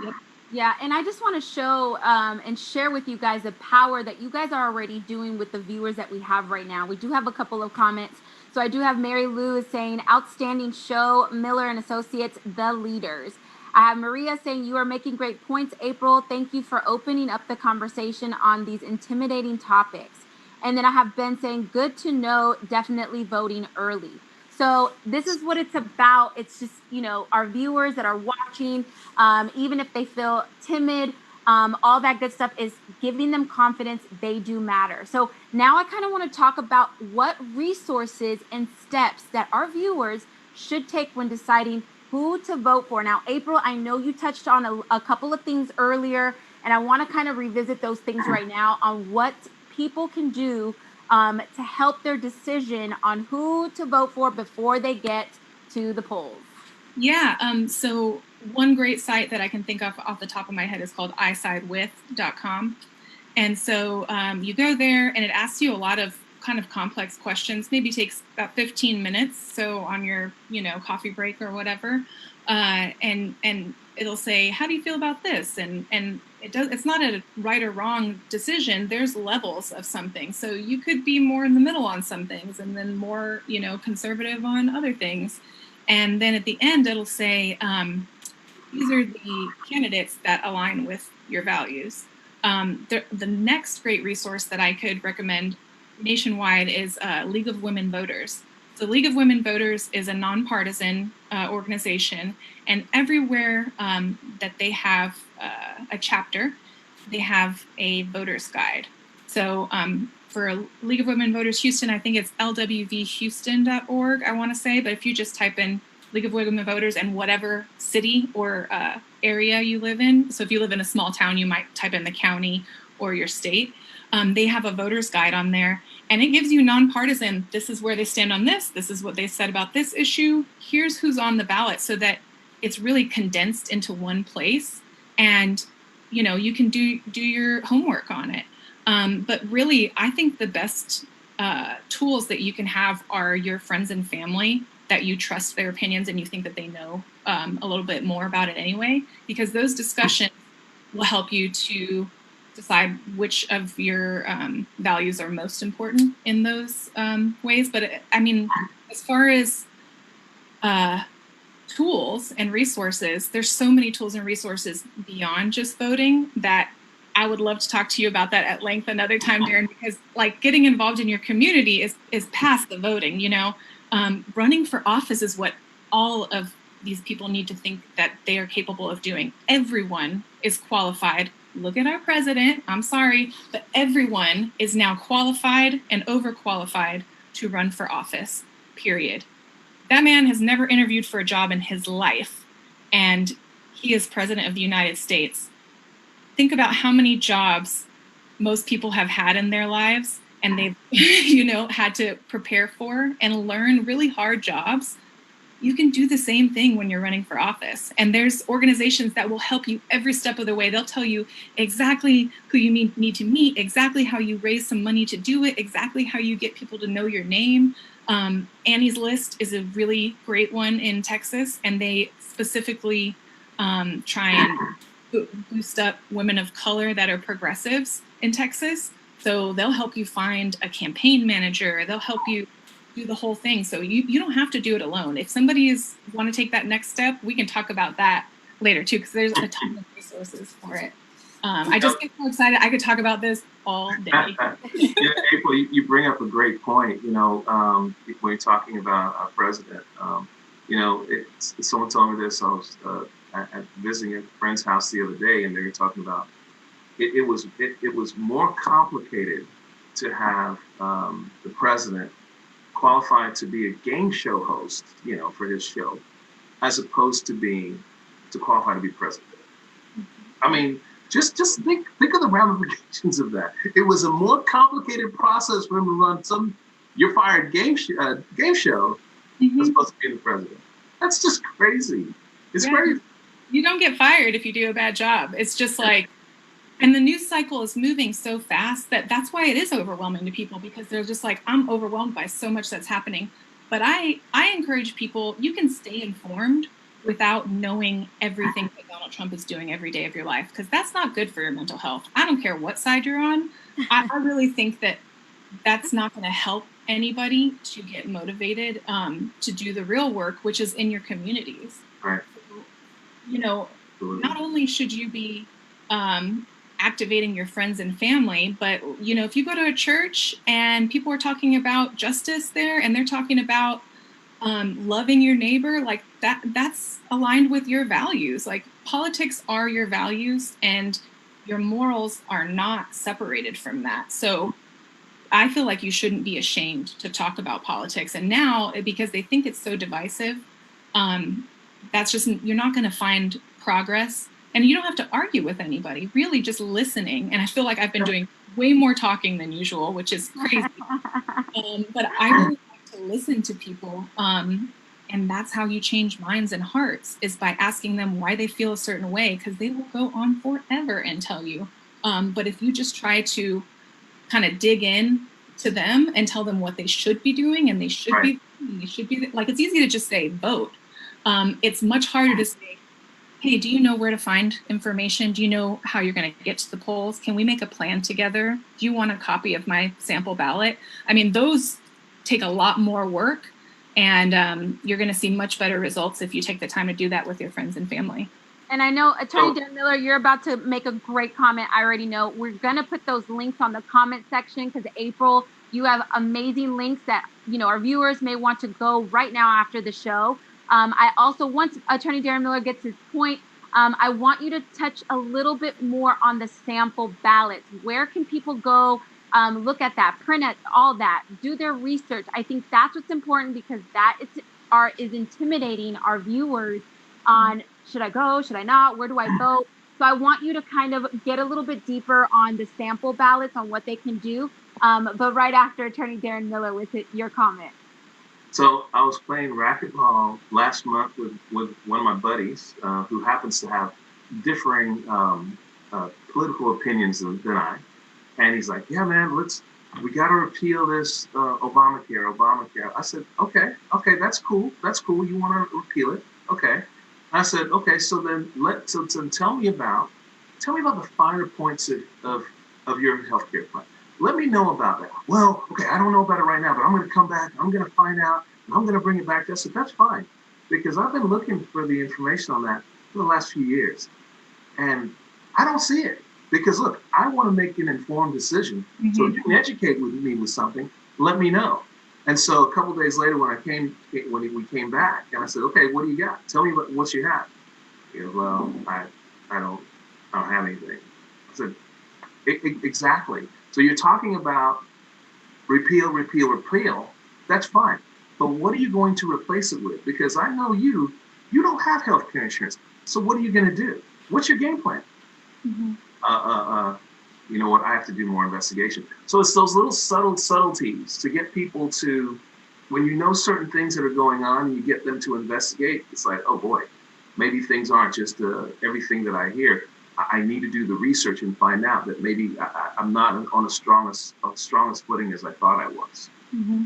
Yep. Yeah, and I just want to show and share with you guys the power that you guys are already doing with the viewers that we have right now. We do have a couple of comments. So I do have Mary Lou is saying, outstanding show, Miller and Associates, the leaders. I have Maria saying, you are making great points, April. Thank you for opening up the conversation on these intimidating topics. And then I have Ben saying, good to know, definitely voting early. So this is what it's about. It's just, our viewers that are watching, even if they feel timid, all that good stuff is giving them confidence they do matter. So now I kind of want to talk about what resources and steps that our viewers should take when deciding who to vote for. Now, April, I know you touched on a couple of things earlier, and I want to kind of revisit those things right now on what people can do to help their decision on who to vote for before they get to the polls. Yeah, so one great site that I can think of off the top of my head is called Eyesightwith.com. And so you go there and it asks you a lot of kind of complex questions, maybe takes about 15 minutes. So on your, coffee break or whatever, and it'll say, how do you feel about this? And it's not a right or wrong decision. There's levels of something. So you could be more in the middle on some things and then more, conservative on other things. And then at the end, it'll say, these are the candidates that align with your values. The next great resource that I could recommend nationwide is League of Women Voters. So League of Women Voters is a nonpartisan organization, and everywhere that they have a chapter, they have a voter's guide. So for League of Women Voters Houston, I think it's lwvhouston.org, I want to say, but if you just type in League of Women Voters and whatever city or area you live in, so if you live in a small town, you might type in the county or your state, they have a voter's guide on there. And it gives you nonpartisan, this is where they stand on this is what they said about this issue, here's who's on the ballot, so that it's really condensed into one place. And, you can do your homework on it. But really, I think the best tools that you can have are your friends and family that you trust their opinions and you think that they know a little bit more about it anyway, because those discussions will help you to decide which of your values are most important in those ways. But as far as tools and resources, there's so many tools and resources beyond just voting that I would love to talk to you about that at length another time, Darren, because getting involved in your community is past the voting, Running for office is what all of these people need to think that they are capable of doing. Everyone is qualified. Look at our president. I'm sorry, but everyone is now qualified and overqualified to run for office, period. That man has never interviewed for a job in his life, and he is president of the United States. Think about how many jobs most people have had in their lives, and they've, had to prepare for and learn really hard jobs. You can do the same thing when you're running for office. And there's organizations that will help you every step of the way. They'll tell you exactly who you need to meet, exactly how you raise some money to do it, exactly how you get people to know your name. Annie's List is a really great one in Texas, and they specifically try and boost up women of color that are progressives in Texas. So they'll help you find a campaign manager. They'll help you do the whole thing. So you don't have to do it alone. If somebody want to take that next step, we can talk about that later too, because there's a ton of resources for it. I just get so excited. I could talk about this all day. Yeah, April, you bring up a great point. When you're talking about our president, someone told me this. I was visiting a friend's house the other day, and they were talking about it was more complicated to have the president qualified to be a game show host, for his show, as opposed to qualify to be president. I mean, just think of the ramifications of that. It was a more complicated process for him to run some "you're fired" game show as opposed to being the president. That's just crazy. It's crazy. You don't get fired if you do a bad job. It's just like. And the news cycle is moving so fast that's why it is overwhelming to people, because they're just like, I'm overwhelmed by so much that's happening. But I encourage people, you can stay informed without knowing everything that Donald Trump is doing every day of your life, because that's not good for your mental health. I don't care what side you're on. I really think that's not going to help anybody to get motivated to do the real work, which is in your communities. Right. So, not only should you be activating your friends and family, but if you go to a church and people are talking about justice there, and they're talking about loving your neighbor, like that's aligned with your values. Like, politics are your values, and your morals are not separated from that. So I feel like you shouldn't be ashamed to talk about politics. And now, because they think it's so divisive, that's just, you're not going to find progress. And you don't have to argue with anybody, really just listening. And I feel like I've been doing way more talking than usual, which is crazy. But I really like to listen to people. And that's how you change minds and hearts, is by asking them why they feel a certain way, because they will go on forever and tell you. But if you just try to kind of dig in to them and tell them what they should be doing, and they should be like, it's easy to just say vote. It's much harder to say, hey, do you know where to find information? Do you know how you're going to get to the polls? Can we make a plan together? Do you want a copy of my sample ballot? I mean, those take a lot more work, and you're going to see much better results if you take the time to do that with your friends and family. And I know, Attorney Darren Miller, you're about to make a great comment. I already know. We're going to put those links on the comment section, because April, you have amazing links that, our viewers may want to go right now after the show. I also, once Attorney Darren Miller gets his point, I want you to touch a little bit more on the sample ballots. Where can people go look at that, print it, all that, do their research? I think that's what's important, because that is intimidating our viewers on, should I go, should I not, where do I vote? So I want you to kind of get a little bit deeper on the sample ballots, on what they can do. But right after Attorney Darren Miller with your comment. So I was playing racquetball last month with one of my buddies who happens to have differing political opinions than I. And he's like, yeah, man, we got to repeal this Obamacare. I said, okay, that's cool. You want to repeal it? Okay. I said, okay, so then tell me about the finer points of your healthcare plan. Let me know about that. Well, okay, I don't know about it right now, but I'm going to come back. I'm going to find out, and I'm going to bring it back. I said, that's fine, because I've been looking for the information on that for the last few years, and I don't see it. Because look, I want to make an informed decision. Mm-hmm. So if you can educate me with something, let me know. And so a couple of days later, when we came back, and I said, "Okay, what do you got? Tell me what you have." You know, well, I don't have anything. I said, exactly. So you're talking about repeal. That's fine. But what are you going to replace it with? Because I know you don't have health care insurance. So what are you going to do? What's your game plan? Mm-hmm. You know what? I have to do more investigation. So it's those little subtleties to get people to, when you know certain things that are going on, and you get them to investigate. It's like, oh boy, maybe things aren't just everything that I hear. I need to do the research and find out that maybe I'm not on the strongest footing as I thought I was. Mm-hmm.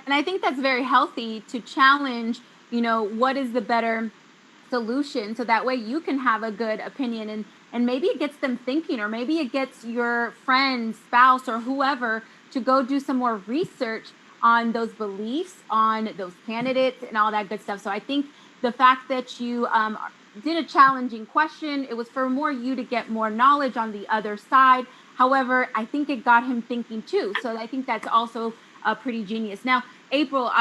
And I think that's very healthy to challenge, what is the better solution, so that way you can have a good opinion, and maybe it gets them thinking, or maybe it gets your friend, spouse, or whoever to go do some more research on those beliefs, on those candidates, and all that good stuff. So I think the fact that you did a challenging question, it was for more you to get more knowledge on the other side. However, I think it got him thinking too. So I think that's also pretty genius. Now, April,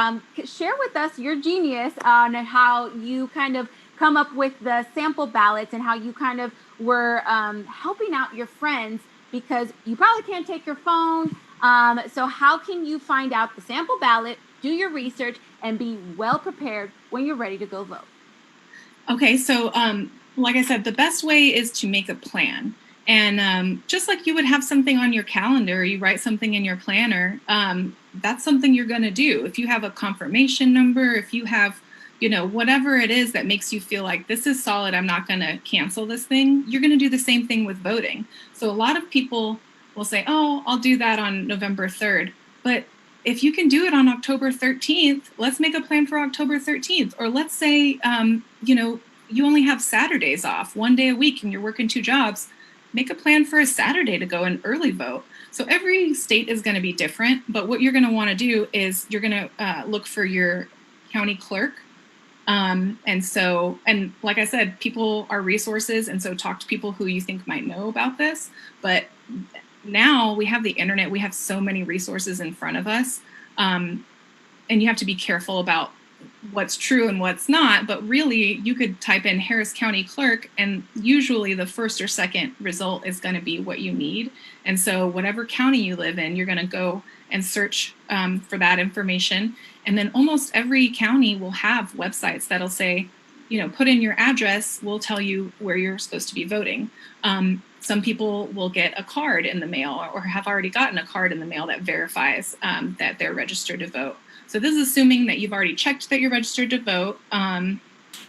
share with us your genius on how you kind of come up with the sample ballots, and how you kind of were helping out your friends, because you probably can't take your phone. So how can you find out the sample ballot, do your research, and be well prepared when you're ready to go vote? Okay, so like I said, the best way is to make a plan. And just like you would have something on your calendar, you write something in your planner, that's something you're going to do. If you have a confirmation number, if you have, whatever it is that makes you feel like this is solid, I'm not going to cancel this thing, you're going to do the same thing with voting. So a lot of people will say, oh, I'll do that on November 3rd. But if you can do it on October 13th, let's make a plan for October 13th. Or let's say, you only have Saturdays off, 1 day a week, and you're working 2 jobs. Make a plan for a Saturday to go and early vote. So every state is going to be different, but what you're going to want to do is you're going to look for your county clerk. And like I said, people are resources, and so talk to people who you think might know about this. But now we have the internet, we have so many resources in front of us, and you have to be careful about what's true and what's not. But really, you could type in Harris County Clerk, and usually the first or second result is going to be what you need. And so whatever county you live in, you're going to go and search for that information. And then almost every county will have websites that'll say, put in your address, we'll tell you where you're supposed to be voting. Some people will get a card in the mail, or have already gotten a card in the mail that verifies that they're registered to vote. So this is assuming that you've already checked that you're registered to vote,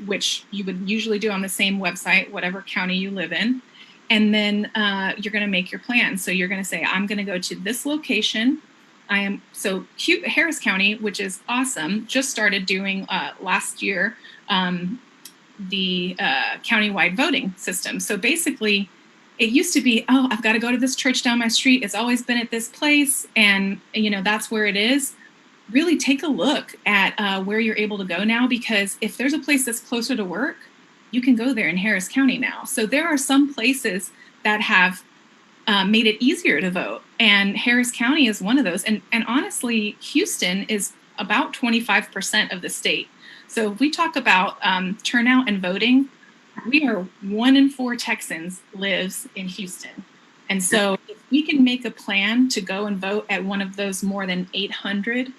which you would usually do on the same website, whatever county you live in. And then you're going to make your plan. So you're going to say, I'm going to go to this location. Harris County, which is awesome, just started doing last year the countywide voting system. So basically, it used to be, oh, I've got to go to this church down my street. It's always been at this place, and that's where it is. Really take a look at where you're able to go now, because if there's a place that's closer to work, you can go there in Harris County now. So there are some places that have made it easier to vote, and Harris County is one of those. And honestly, Houston is about 25% of the state. So if we talk about turnout and voting, we are 1 in 4 Texans lives in Houston. And so if we can make a plan to go and vote at one of those more than 800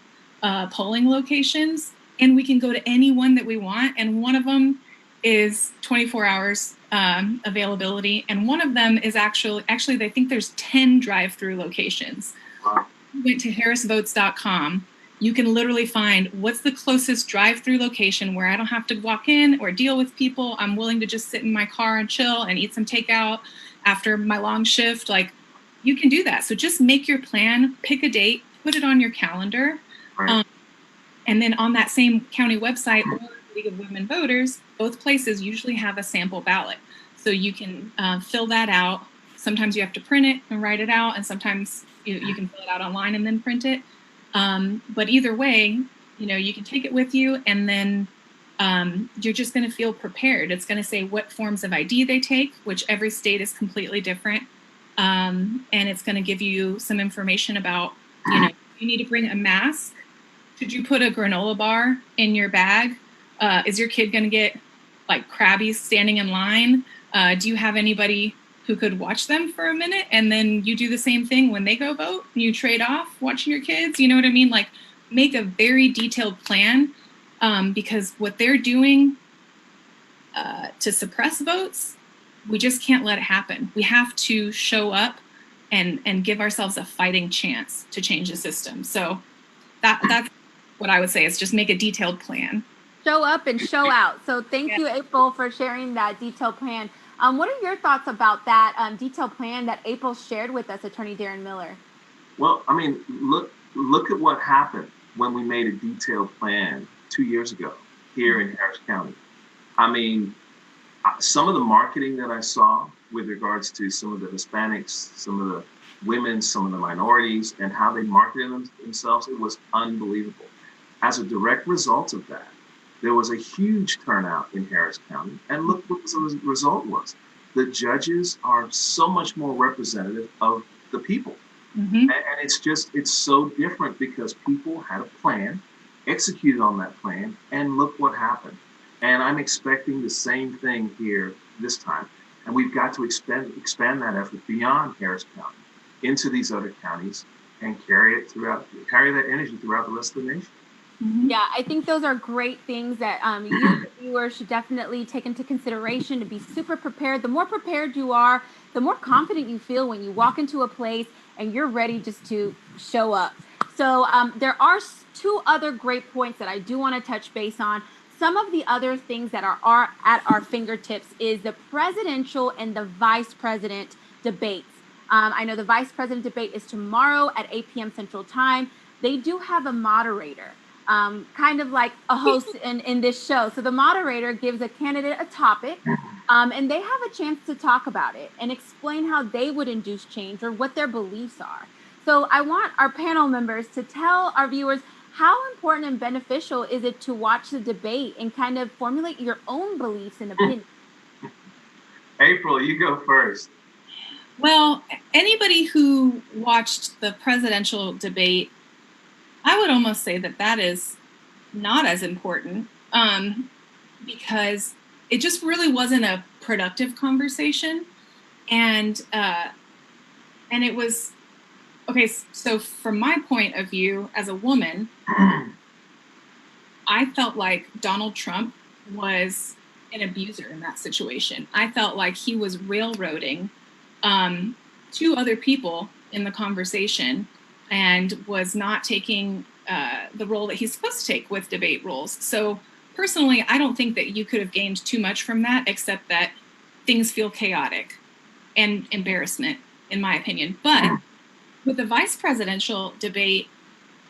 polling locations, and we can go to any one that we want, and one of them is 24 hours availability, and one of them is actually they think there's 10 drive-through locations. Wow. You went to harrisvotes.com. You can literally find what's the closest drive-through location where I don't have to walk in or deal with people. I'm willing to just sit in my car and chill and eat some takeout after my long shift. Like, you can do that. So just make your plan, pick a date, put it on your calendar. Right. And then on that same county website or League of Women Voters, both places usually have a sample ballot. So you can fill that out. Sometimes you have to print it and write it out, and sometimes you can fill it out online and then print it. But either way, you can take it with you, and then you're just going to feel prepared. It's going to say what forms of ID they take, which every state is completely different. And it's going to give you some information about, you need to bring a mask Should you put a granola bar in your bag? Is your kid going to get like crabbies standing in line? Do you have anybody who could watch them for a minute and then you do the same thing when they go vote? You trade off watching your kids? You know what I mean? Like, make a very detailed plan, because what they're doing to suppress votes, we just can't let it happen. We have to show up and give ourselves a fighting chance to change the system. So that's what I would say, is just make a detailed plan. Show up and show out. So thank you, April, for sharing that detailed plan. What are your thoughts about that detailed plan that April shared with us, Attorney Darren Miller? Well, I mean, look at what happened when we made a detailed plan 2 years ago here in Harris County. I mean, some of the marketing that I saw with regards to some of the Hispanics, some of the women, some of the minorities, and how they marketed themselves, it was unbelievable. As a direct result of that, there was a huge turnout in Harris County, and look what the result was. The judges are so much more representative of the people. And it's so different because people had a plan, executed on that plan, and look what happened. And I'm expecting the same thing here this time. And we've got to expand that effort beyond Harris County into these other counties and carry that energy throughout the rest of the nation. Yeah, I think those are great things that you, the viewers, should definitely take into consideration to be super prepared. The more prepared you are, the more confident you feel when you walk into a place and you're ready just to show up. So there are two other great points that I do want to touch base on. Some of the other things that are at our fingertips is the presidential and the vice president debates. I know the vice president debate is tomorrow at 8 p.m. Central Time. They do have a moderator, kind of like a host in this show. So the moderator gives a candidate a topic, and they have a chance to talk about it and explain how they would induce change or what their beliefs are. So I want our panel members to tell our viewers, how important and beneficial is it to watch the debate and kind of formulate your own beliefs and opinions? April, you go first. Well, anybody who watched the presidential debate, I would almost say that is not as important, because it just really wasn't a productive conversation. And it was, okay, so from my point of view as a woman, I felt like Donald Trump was an abuser in that situation. I felt like he was railroading two other people in the conversation and was not taking the role that he's supposed to take with debate rules. So personally, I don't think that you could have gained too much from that, except that things feel chaotic and embarrassment, in my opinion. But with the vice presidential debate,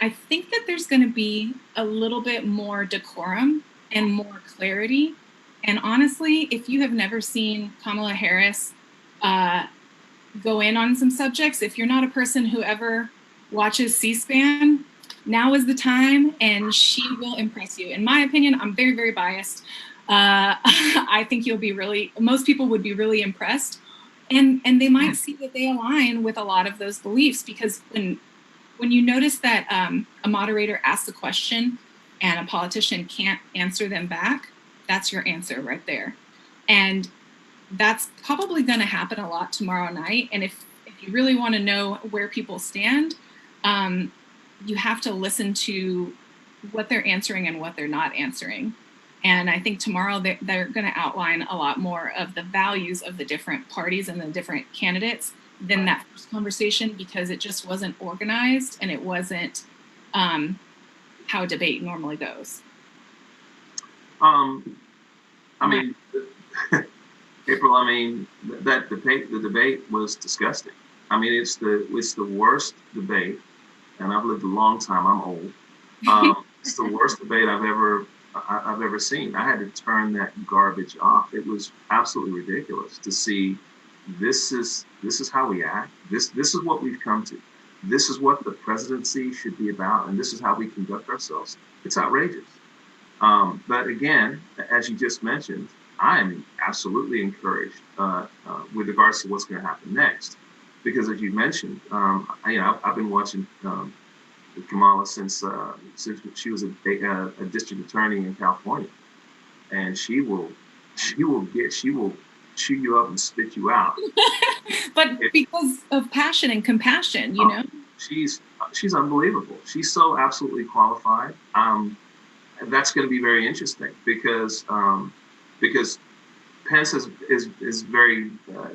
I think that there's going to be a little bit more decorum and more clarity. And honestly, if you have never seen Kamala Harris go in on some subjects, if you're not a person who ever watches C-SPAN, now is the time, and she will impress you. In my opinion, I'm very, very biased. I think most people would be really impressed. And they might see that they align with a lot of those beliefs, because when you notice that a moderator asks a question and a politician can't answer them back, that's your answer right there. And that's probably going to happen a lot tomorrow night. And if you really want to know where people stand, you have to listen to what they're answering and what they're not answering. And I think tomorrow they're going to outline a lot more of the values of the different parties and the different candidates than that first conversation, because it just wasn't organized and it wasn't how debate normally goes. I mean, April, I mean, the debate was disgusting. I mean, it's the worst debate, and I've lived a long time. I'm old. It's the worst debate I've ever seen. I had to turn that garbage off. It was absolutely ridiculous to see. This is how we act. This is what we've come to. This is what the presidency should be about, and this is how we conduct ourselves. It's outrageous. But again, as you just mentioned, I am absolutely encouraged with regards to what's going to happen next, because as you mentioned, I've been watching Kamala since she was a district attorney in California, and she will chew you up and spit you out. But because of passion and compassion, you know, she's unbelievable. She's so absolutely qualified. That's going to be very interesting because Pence is very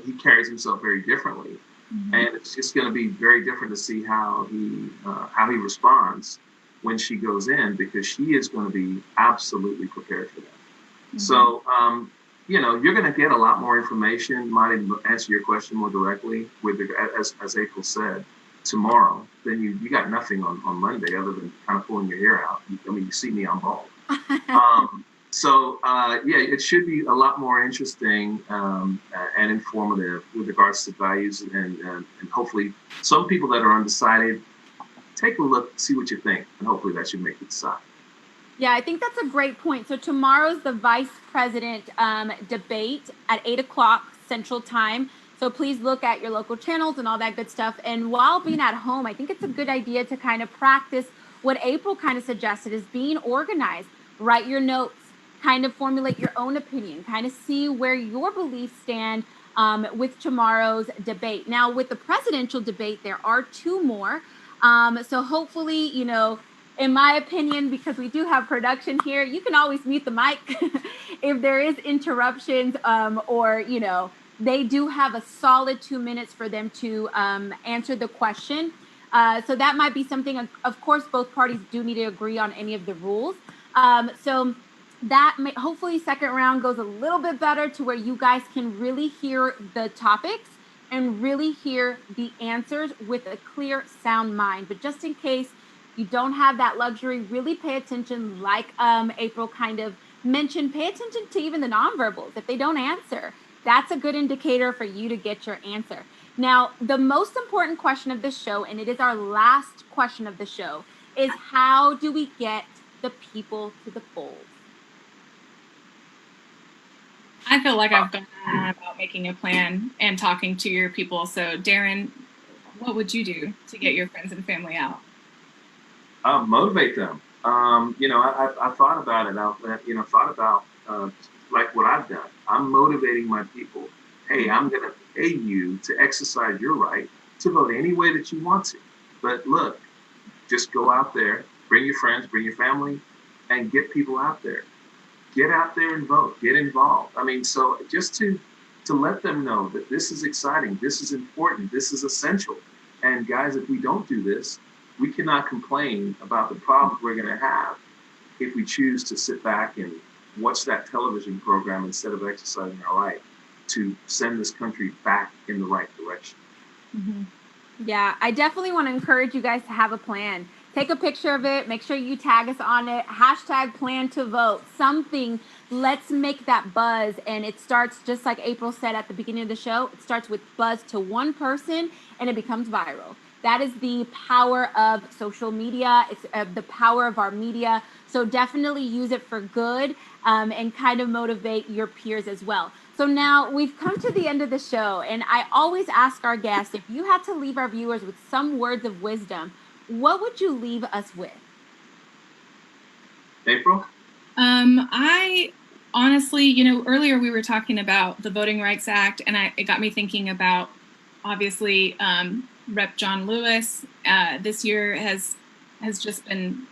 he carries himself very differently, and it's just going to be very different to see how he responds when she goes in, because she is going to be absolutely prepared for that. So you know, you're going to get a lot more information. Might answer your question more directly with as April said tomorrow. Then you got nothing on Monday other than kind of pulling your hair out. I mean, you see me, I'm bald. So yeah, it should be a lot more interesting and informative with regards to values, and hopefully some people that are undecided, take a look, see what you think, and hopefully that should make you decide. Yeah, I think that's a great point. So tomorrow's the vice president debate at 8 o'clock Central Time. So please look at your local channels and all that good stuff. And while being at home, I think it's a good idea to kind of practice what April kind of suggested, is being organized. Write your notes, kind of formulate your own opinion, kind of see where your beliefs stand with tomorrow's debate. Now, with the presidential debate, there are 2 more. So hopefully, you know, in my opinion, because we do have production here, you can always mute the mic if there is interruptions, or, you know, they do have a solid 2 minutes for them to answer the question. So that might be something, of course, both parties do need to agree on any of the rules. So that may, hopefully second round goes a little bit better to where you guys can really hear the topics and really hear the answers with a clear, sound mind. But just in case you don't have that luxury, really pay attention, like April kind of mentioned, pay attention to even the nonverbals. If they don't answer, that's a good indicator for you to get your answer. Now, the most important question of the show, and it is our last question of the show, is how do we get the people to the polls? I feel like I've gone on about making a plan and talking to your people. So Darren, what would you do to get your friends and family out? Motivate them. You know, I thought about it. Like what I've done. I'm motivating my people. Hey, I'm going to pay you to exercise your right to vote any way that you want to. But look, just go out there, bring your friends, bring your family, and get people out there. Get out there and vote. Get involved. I mean, so just to let them know that this is exciting, this is important, this is essential. And guys, if we don't do this, we cannot complain about the problems we're going to have if we choose to sit back and watch that television program instead of exercising our right to send this country back in the right direction. Yeah, I definitely want to encourage you guys to have a plan. Take a picture of it. Make sure you tag us on it. Hashtag plan to vote. Something. Let's make that buzz. And it starts, just like April said at the beginning of the show, it starts with buzz to one person and it becomes viral. That is the power of social media. It's the power of our media. So definitely use it for good and kind of motivate your peers as well. So now we've come to the end of the show. And I always ask our guests, if you had to leave our viewers with some words of wisdom, what would you leave us with? April? I honestly, you know, earlier we were talking about the Voting Rights Act, and it got me thinking about, obviously, Rep. John Lewis. This year has just been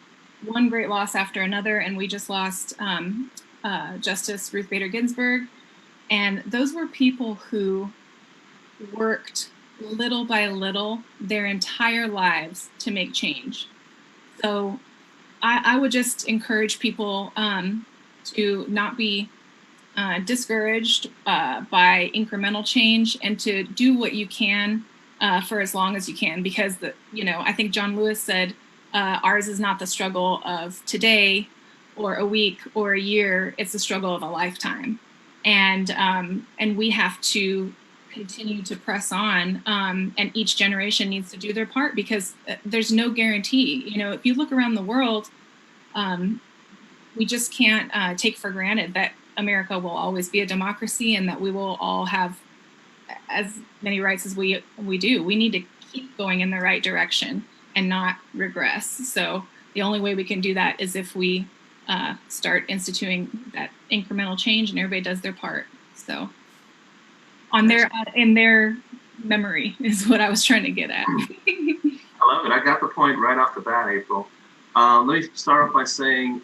one great loss after another, and we just lost Justice Ruth Bader Ginsburg. And those were people who worked little by little their entire lives to make change. So I would just encourage people to not be discouraged by incremental change, and to do what you can for as long as you can, because I think John Lewis said, ours is not the struggle of today or a week or a year, it's the struggle of a lifetime. And we have to continue to press on, and each generation needs to do their part, because there's no guarantee. You know, if you look around the world, we just can't take for granted that America will always be a democracy and that we will all have as many rights as we do. We need to keep going in the right direction. and not regress. So the only way we can do that is if we start instituting that incremental change and everybody does their part. So on their in their memory is what I was trying to get at. I love it. I got the point right off the bat, April. Let me start off by saying,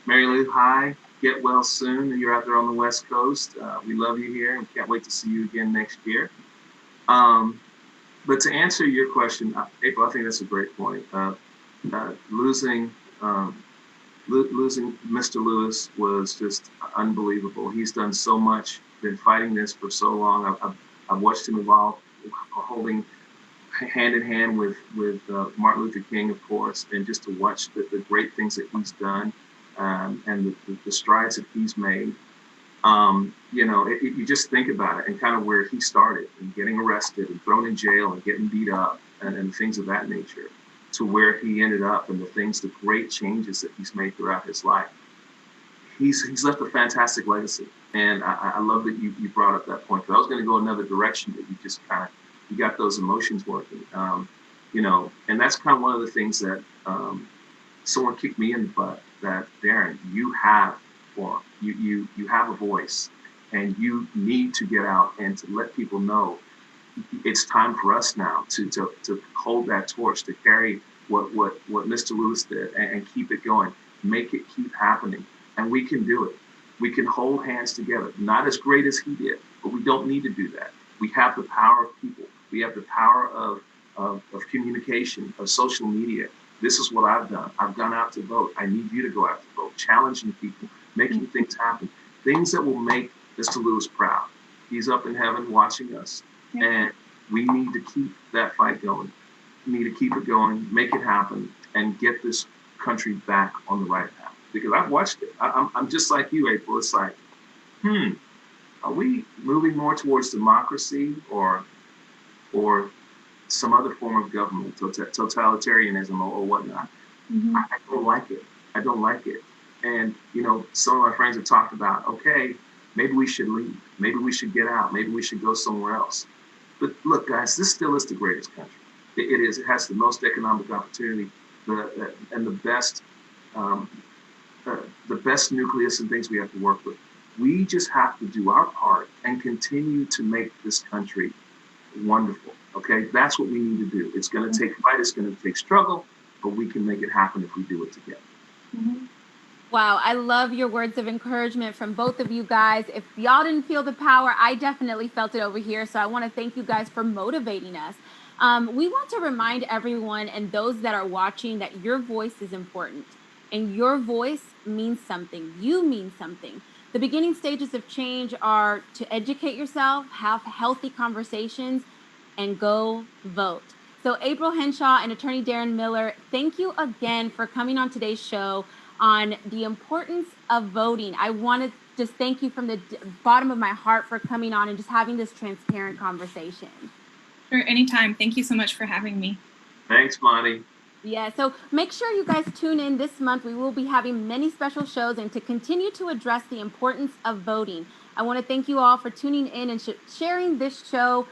Mary Lou, hi. Get well soon. You're out there on the West Coast. We love you here and can't wait to see you again next year. But to answer your question, April, I think that's a great point. Losing Mr. Lewis was just unbelievable. He's done so much, been fighting this for so long. I've watched him evolve, holding hand in hand with Martin Luther King, of course, and just to watch the great things that he's done and the strides that he's made. You just think about it and kind of where he started and getting arrested and thrown in jail and getting beat up and things of that nature to where he ended up and the great changes that he's made throughout his life. He's left a fantastic legacy. And I love that you brought up that point. 'Cause I was going to go another direction, but you just you got those emotions working. And that's kind of one of the things that someone kicked me in the butt, that Darren, you have forum. You have a voice, and you need to get out and to let people know it's time for us now to hold that torch, to carry what Mr. Lewis did and keep it going, make it keep happening. And we can do it. We can hold hands together, not as great as he did, but we don't need to do that. We have the power of people. We have the power of communication, of social media. This is what I've done. I've gone out to vote. I need you to go out to vote, challenging people, making things happen, things that will make Mr. Lewis proud. He's up in heaven watching us, and we need to keep that fight going. We need to keep it going, make it happen, and get this country back on the right path. Because I've watched it. I'm just like you, April. It's like, are we moving more towards democracy or some other form of government, totalitarianism or whatnot? Mm-hmm. I don't like it. I don't like it. And, some of my friends have talked about, okay, maybe we should leave. Maybe we should get out. Maybe we should go somewhere else. But look, guys, this still is the greatest country. It is. It has the most economic opportunity and the best nucleus and things we have to work with. We just have to do our part and continue to make this country wonderful. Okay, that's what we need to do. It's going to take fight. It's going to take struggle, but we can make it happen if we do it together. Mm-hmm. Wow, I love your words of encouragement from both of you guys. If y'all didn't feel the power, I definitely felt it over here. So I want to thank you guys for motivating us. We want to remind everyone and those that are watching that your voice is important. And your voice means something. You mean something. The beginning stages of change are to educate yourself, have healthy conversations, and go vote. So April Henshaw and Attorney Darren Miller, thank you again for coming on today's show on the importance of voting. I want to just thank you from the bottom of my heart for coming on and just having this transparent conversation. Sure, anytime. Thank you so much for having me. Thanks, Monty. Yeah, so make sure you guys tune in this month. We will be having many special shows and to continue to address the importance of voting. I want to thank you all for tuning in and sharing this show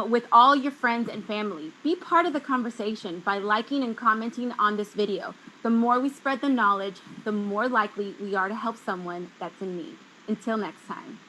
with all your friends and family. Be part of the conversation by liking and commenting on this video. The more we spread the knowledge, the more likely we are to help someone that's in need. Until next time.